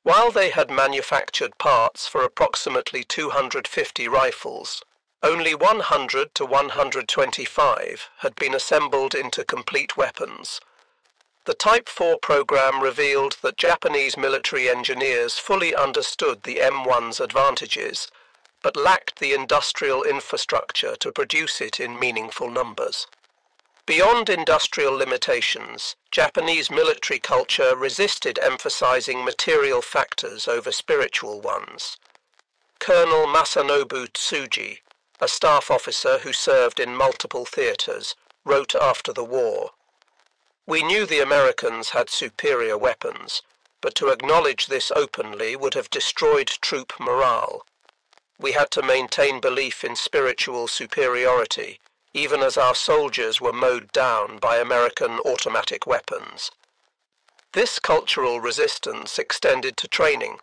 While they had manufactured parts for approximately 250 rifles, only 100 to 125 had been assembled into complete weapons. The Type 4 program revealed that Japanese military engineers fully understood the M1's advantages, but lacked the industrial infrastructure to produce it in meaningful numbers. Beyond industrial limitations, Japanese military culture resisted emphasizing material factors over spiritual ones. Colonel Masanobu Tsuji, a staff officer who served in multiple theaters, wrote after the war, "We knew the Americans had superior weapons, but to acknowledge this openly would have destroyed troop morale. We had to maintain belief in spiritual superiority, even as our soldiers were mowed down by American automatic weapons." This cultural resistance extended to training.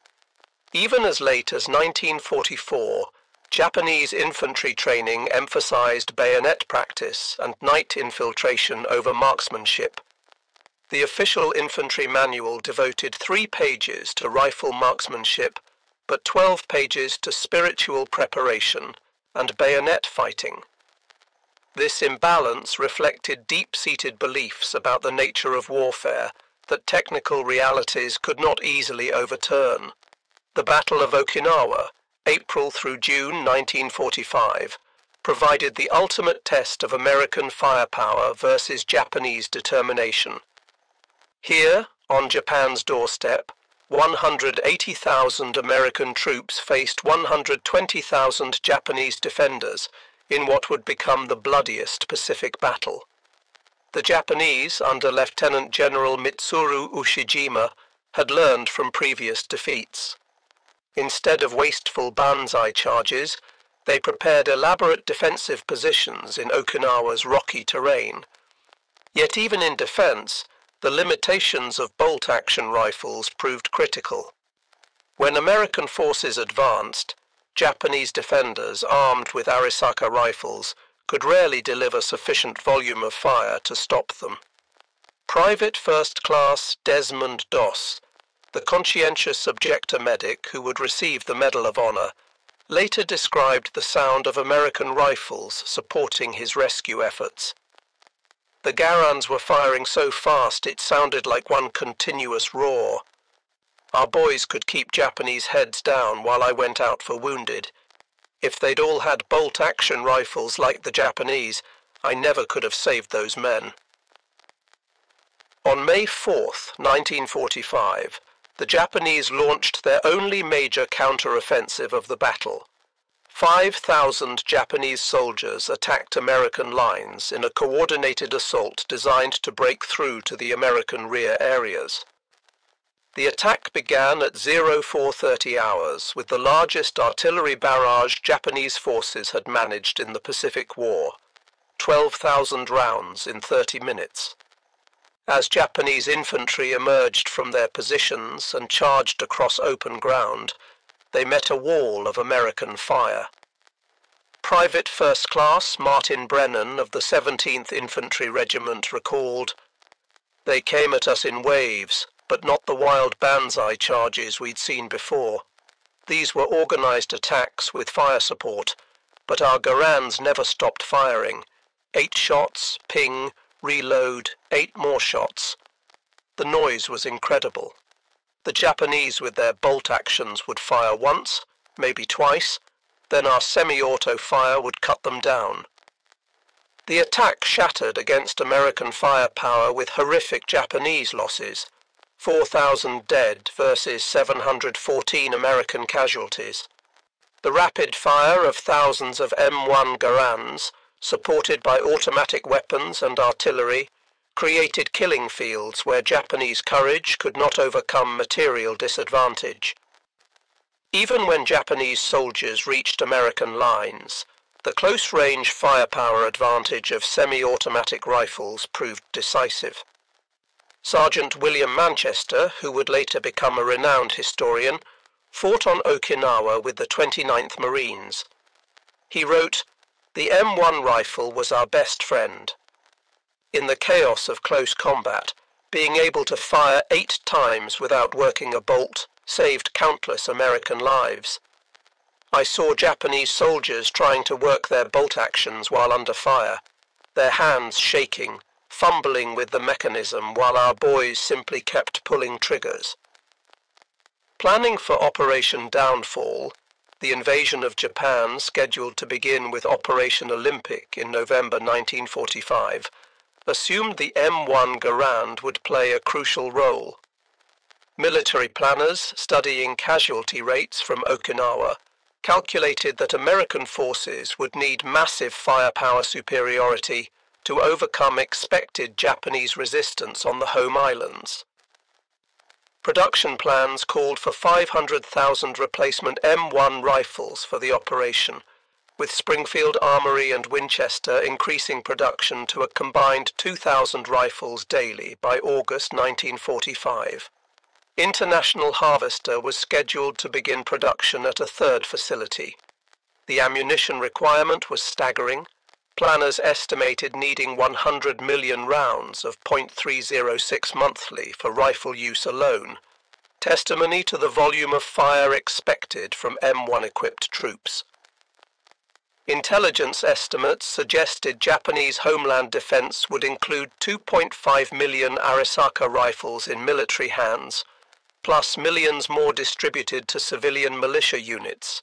Even as late as 1944, Japanese infantry training emphasized bayonet practice and night infiltration over marksmanship. The official infantry manual devoted 3 pages to rifle marksmanship, but 12 pages to spiritual preparation and bayonet fighting. This imbalance reflected deep-seated beliefs about the nature of warfare that technical realities could not easily overturn. The Battle of Okinawa, April through June 1945, provided the ultimate test of American firepower versus Japanese determination. Here, on Japan's doorstep, 180,000 American troops faced 120,000 Japanese defenders in what would become the bloodiest Pacific battle. The Japanese, under Lieutenant General Mitsuru Ushijima, had learned from previous defeats. Instead of wasteful banzai charges, they prepared elaborate defensive positions in Okinawa's rocky terrain. Yet even in defense, the limitations of bolt-action rifles proved critical. When American forces advanced, Japanese defenders armed with Arisaka rifles could rarely deliver sufficient volume of fire to stop them. Private First Class Desmond Doss, the conscientious subjector medic who would receive the Medal of Honor, later described the sound of American rifles supporting his rescue efforts. The Garands were firing so fast it sounded like one continuous roar. Our boys could keep Japanese heads down while I went out for wounded. If they'd all had bolt-action rifles like the Japanese, I never could have saved those men. On May 4th, 1945, the Japanese launched their only major counter-offensive of the battle. 5,000 Japanese soldiers attacked American lines in a coordinated assault designed to break through to the American rear areas. The attack began at 0430 hours with the largest artillery barrage Japanese forces had managed in the Pacific War, 12,000 rounds in 30 minutes. As Japanese infantry emerged from their positions and charged across open ground, they met a wall of American fire. Private First Class Martin Brennan of the 17th Infantry Regiment recalled, "They came at us in waves, but not the wild banzai charges we'd seen before. These were organized attacks with fire support, but our Garands never stopped firing. 8 shots, ping, reload, 8 more shots. The noise was incredible. The Japanese with their bolt actions would fire once, maybe twice, then our semi-auto fire would cut them down. The attack shattered against American firepower with horrific Japanese losses, 4,000 dead versus 714 American casualties. The rapid fire of thousands of M1 Garands, supported by automatic weapons and artillery, created killing fields where Japanese courage could not overcome material disadvantage. Even when Japanese soldiers reached American lines, the close-range firepower advantage of semi-automatic rifles proved decisive. Sergeant William Manchester, who would later become a renowned historian, fought on Okinawa with the 29th Marines. He wrote, "The M1 rifle was our best friend. In the chaos of close combat, being able to fire 8 times without working a bolt saved countless American lives. I saw Japanese soldiers trying to work their bolt actions while under fire, their hands shaking, fumbling with the mechanism while our boys simply kept pulling triggers." Planning for Operation Downfall, the invasion of Japan scheduled to begin with Operation Olympic in November 1945, assumed the M1 Garand would play a crucial role. Military planners studying casualty rates from Okinawa calculated that American forces would need massive firepower superiority to overcome expected Japanese resistance on the home islands. Production plans called for 500,000 replacement M1 rifles for the operation, with Springfield Armory and Winchester increasing production to a combined 2,000 rifles daily by August 1945. International Harvester was scheduled to begin production at a third facility. The ammunition requirement was staggering. Planners estimated needing 100 million rounds of .306 monthly for rifle use alone, testimony to the volume of fire expected from M1-equipped troops. Intelligence estimates suggested Japanese homeland defense would include 2.5 million Arisaka rifles in military hands, plus millions more distributed to civilian militia units.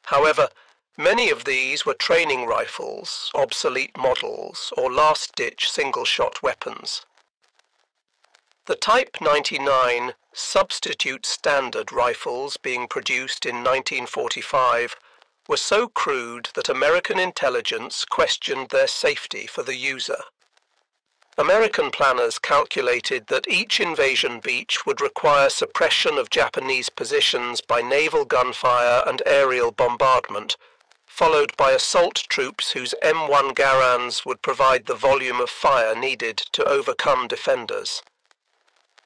However, many of these were training rifles, obsolete models, or last-ditch single-shot weapons. The Type 99 substitute standard rifles being produced in 1945 were so crude that American intelligence questioned their safety for the user. American planners calculated that each invasion beach would require suppression of Japanese positions by naval gunfire and aerial bombardment, followed by assault troops whose M1 Garands would provide the volume of fire needed to overcome defenders.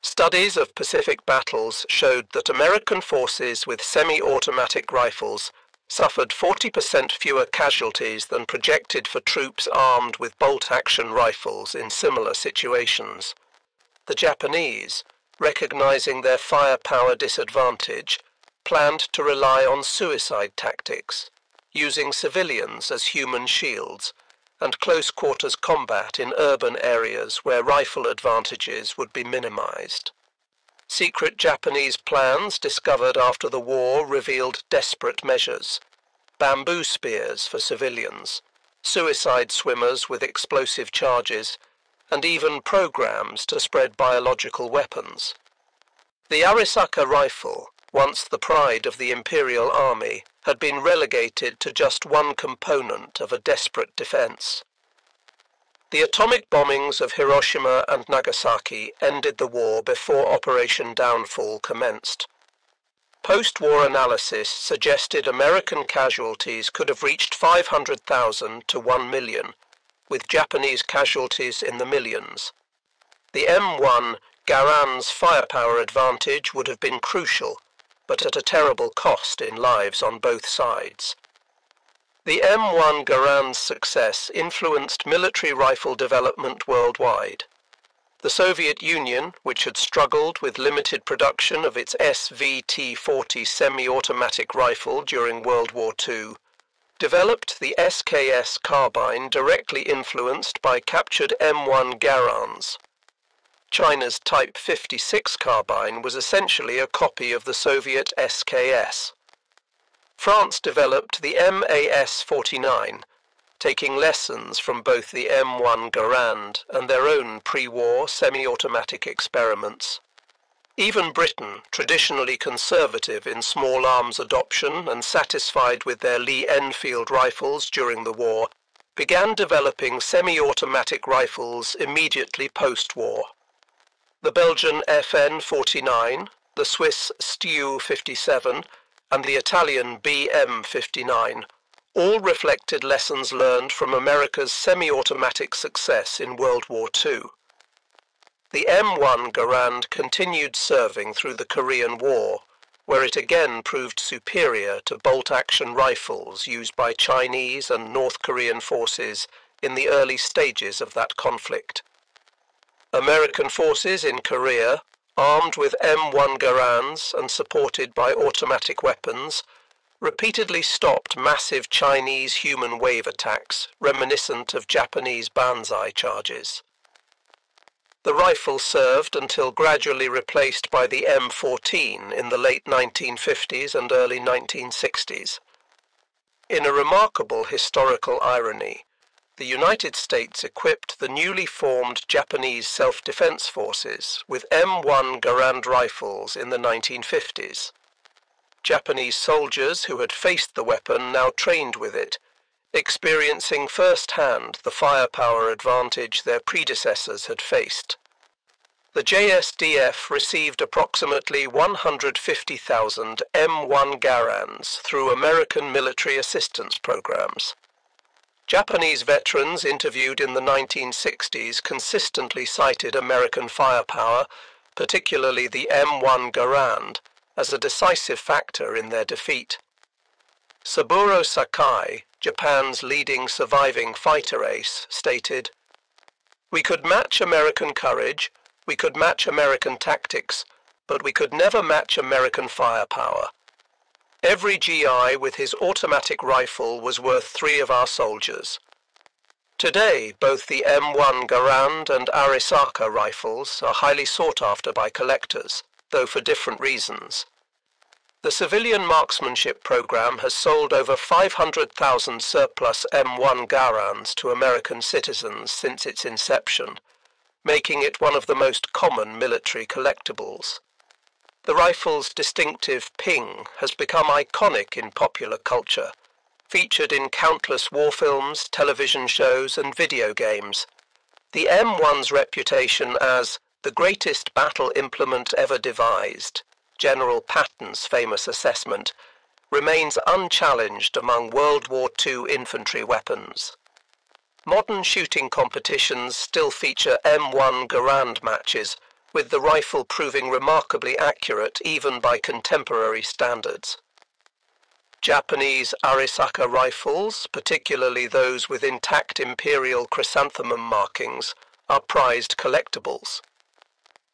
Studies of Pacific battles showed that American forces with semi-automatic rifles suffered 40% fewer casualties than projected for troops armed with bolt-action rifles in similar situations. The Japanese, recognizing their firepower disadvantage, planned to rely on suicide tactics, using civilians as human shields, and close-quarters combat in urban areas where rifle advantages would be minimized. Secret Japanese plans discovered after the war revealed desperate measures: bamboo spears for civilians, suicide swimmers with explosive charges, and even programs to spread biological weapons. The Arisaka rifle, once the pride of the Imperial Army, had been relegated to just one component of a desperate defense. The atomic bombings of Hiroshima and Nagasaki ended the war before Operation Downfall commenced. Post-war analysis suggested American casualties could have reached 500,000 to 1 million, with Japanese casualties in the millions. The M1 Garand's firepower advantage would have been crucial, but at a terrible cost in lives on both sides. The M1 Garand's success influenced military rifle development worldwide. The Soviet Union, which had struggled with limited production of its SVT-40 semi-automatic rifle during World War II, developed the SKS carbine directly influenced by captured M1 Garands. China's Type 56 carbine was essentially a copy of the Soviet SKS. France developed the MAS-49, taking lessons from both the M1 Garand and their own pre-war semi-automatic experiments. Even Britain, traditionally conservative in small arms adoption and satisfied with their Lee-Enfield rifles during the war, began developing semi-automatic rifles immediately post-war. The Belgian FN-49, the Swiss Stu-57, and the Italian BM-59 all reflected lessons learned from America's semi-automatic success in World War II. The M1 Garand continued serving through the Korean War, where it again proved superior to bolt-action rifles used by Chinese and North Korean forces in the early stages of that conflict. American forces in Korea, armed with M1 Garands and supported by automatic weapons, repeatedly stopped massive Chinese human wave attacks reminiscent of Japanese banzai charges. The rifle served until gradually replaced by the M14 in the late 1950s and early 1960s. In a remarkable historical irony, the United States equipped the newly formed Japanese self-defense forces with M1 Garand rifles in the 1950s. Japanese soldiers who had faced the weapon now trained with it, experiencing firsthand the firepower advantage their predecessors had faced. The JSDF received approximately 150,000 M1 Garands through American military assistance programs. Japanese veterans interviewed in the 1960s consistently cited American firepower, particularly the M1 Garand, as a decisive factor in their defeat. Saburo Sakai, Japan's leading surviving fighter ace, stated, "We could match American courage, we could match American tactics, but we could never match American firepower. Every GI with his automatic rifle was worth 3 of our soldiers." Today, both the M1 Garand and Arisaka rifles are highly sought after by collectors, though for different reasons. The civilian marksmanship program has sold over 500,000 surplus M1 Garands to American citizens since its inception, making it one of the most common military collectibles. The rifle's distinctive ping has become iconic in popular culture, featured in countless war films, television shows, and video games. The M1's reputation as the greatest battle implement ever devised, General Patton's famous assessment, remains unchallenged among World War II infantry weapons. Modern shooting competitions still feature M1 Garand matches, with the rifle proving remarkably accurate even by contemporary standards. Japanese Arisaka rifles, particularly those with intact imperial chrysanthemum markings, are prized collectibles.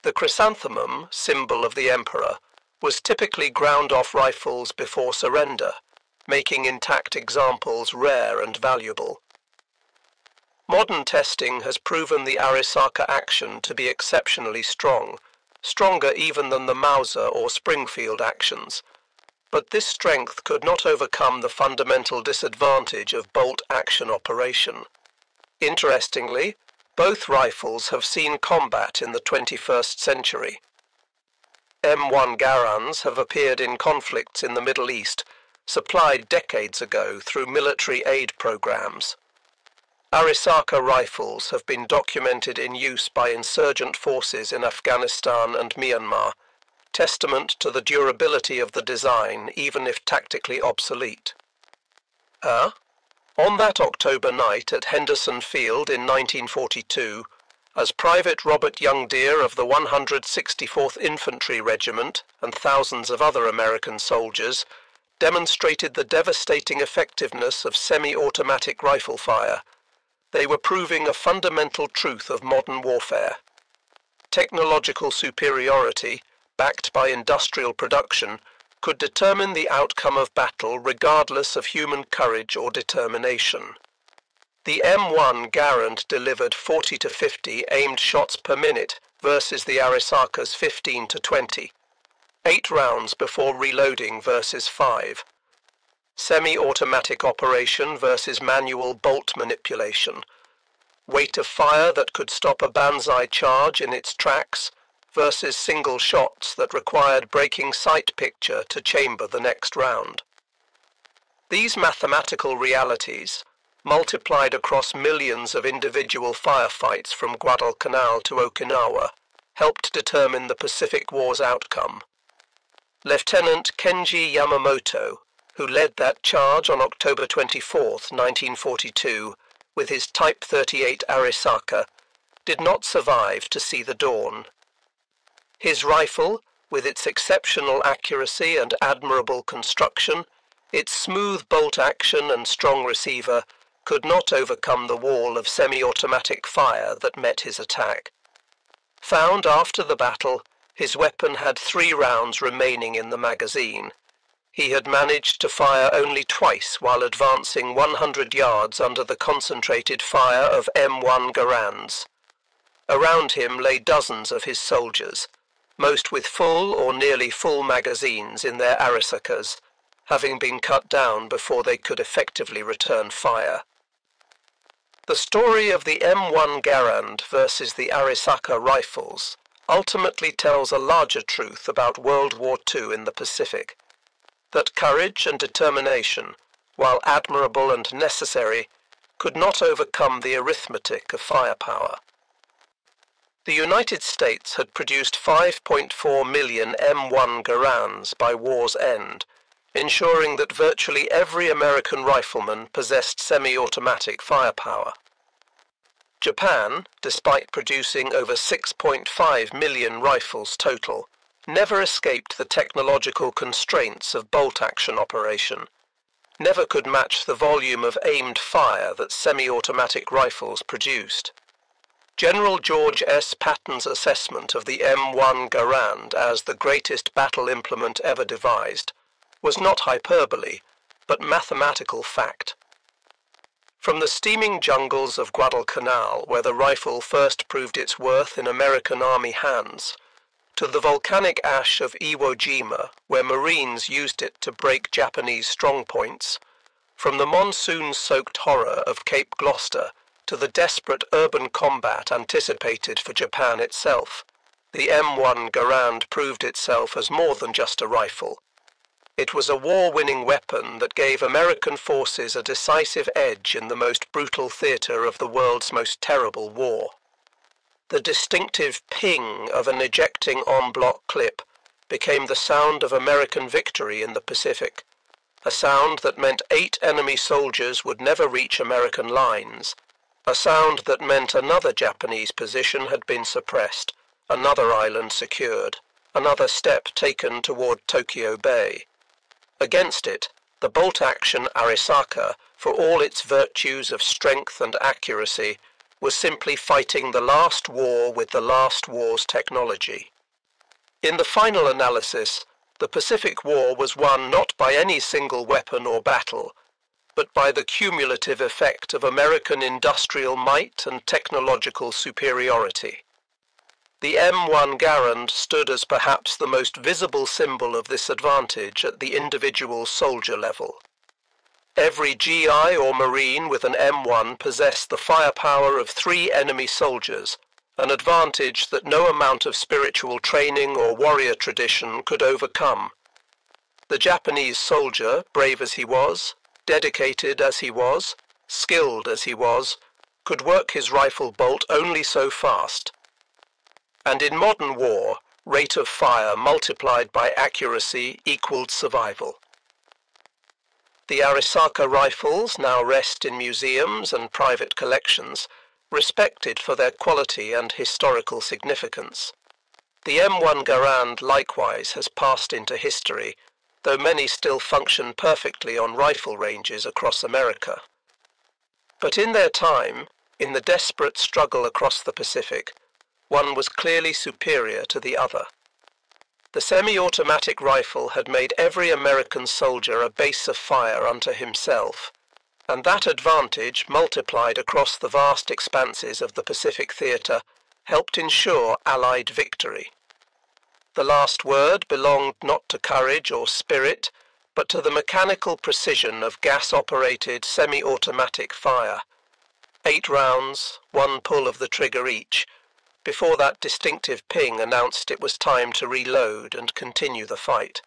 The chrysanthemum, symbol of the emperor, was typically ground-off rifles before surrender, making intact examples rare and valuable. Modern testing has proven the Arisaka action to be exceptionally strong, stronger even than the Mauser or Springfield actions, but this strength could not overcome the fundamental disadvantage of bolt-action operation. Interestingly, both rifles have seen combat in the 21st century. M1 Garands have appeared in conflicts in the Middle East, supplied decades ago through military aid programs. Arisaka rifles have been documented in use by insurgent forces in Afghanistan and Myanmar, testament to the durability of the design even if tactically obsolete. On that October night at Henderson Field in 1942, as Private Robert Young Deere of the 164th Infantry Regiment and thousands of other American soldiers demonstrated the devastating effectiveness of semi-automatic rifle fire, they were proving a fundamental truth of modern warfare. Technological superiority, backed by industrial production, could determine the outcome of battle regardless of human courage or determination. The M1 Garand delivered 40 to 50 aimed shots per minute versus the Arisaka's 15 to 20, 8 rounds before reloading versus 5. Semi-automatic operation versus manual bolt manipulation. Weight of fire that could stop a banzai charge in its tracks versus single shots that required breaking sight picture to chamber the next round. These mathematical realities, multiplied across millions of individual firefights from Guadalcanal to Okinawa, helped determine the Pacific War's outcome. Lieutenant Kenji Yamamoto, who led that charge on October 24, 1942, with his Type 38 Arisaka, did not survive to see the dawn. His rifle, with its exceptional accuracy and admirable construction, its smooth bolt action and strong receiver, could not overcome the wall of semi-automatic fire that met his attack. Found after the battle, his weapon had 3 rounds remaining in the magazine. He had managed to fire only twice while advancing 100 yards under the concentrated fire of M1 Garands. Around him lay dozens of his soldiers, most with full or nearly full magazines in their Arisakas, having been cut down before they could effectively return fire. The story of the M1 Garand versus the Arisaka rifles ultimately tells a larger truth about World War II in the Pacific, that courage and determination, while admirable and necessary, could not overcome the arithmetic of firepower. The United States had produced 5.4 million M1 Garands by war's end, ensuring that virtually every American rifleman possessed semi-automatic firepower. Japan, despite producing over 6.5 million rifles total, never escaped the technological constraints of bolt-action operation, never could match the volume of aimed fire that semi-automatic rifles produced. General George S. Patton's assessment of the M1 Garand as the greatest battle implement ever devised was not hyperbole, but mathematical fact. From the steaming jungles of Guadalcanal, where the rifle first proved its worth in American Army hands, to the volcanic ash of Iwo Jima, where Marines used it to break Japanese strongpoints, from the monsoon-soaked horror of Cape Gloucester to the desperate urban combat anticipated for Japan itself, the M1 Garand proved itself as more than just a rifle. It was a war-winning weapon that gave American forces a decisive edge in the most brutal theatre of the world's most terrible war. The distinctive ping of an ejecting en bloc clip became the sound of American victory in the Pacific, a sound that meant 8 enemy soldiers would never reach American lines, a sound that meant another Japanese position had been suppressed, another island secured, another step taken toward Tokyo Bay. Against it, the bolt-action Arisaka, for all its virtues of strength and accuracy, was simply fighting the last war with the last war's technology. In the final analysis, the Pacific War was won not by any single weapon or battle, but by the cumulative effect of American industrial might and technological superiority. The M1 Garand stood as perhaps the most visible symbol of this advantage at the individual soldier level. Every GI or Marine with an M1 possessed the firepower of 3 enemy soldiers, an advantage that no amount of spiritual training or warrior tradition could overcome. The Japanese soldier, brave as he was, dedicated as he was, skilled as he was, could work his rifle bolt only so fast. And in modern war, rate of fire multiplied by accuracy equaled survival. The Arisaka rifles now rest in museums and private collections, respected for their quality and historical significance. The M1 Garand likewise has passed into history, though many still function perfectly on rifle ranges across America. But in their time, in the desperate struggle across the Pacific, one was clearly superior to the other. The semi-automatic rifle had made every American soldier a base of fire unto himself, and that advantage, multiplied across the vast expanses of the Pacific theatre, helped ensure Allied victory. The last word belonged not to courage or spirit, but to the mechanical precision of gas-operated semi-automatic fire. 8 rounds, 1 pull of the trigger each, before that distinctive ping announced it was time to reload and continue the fight.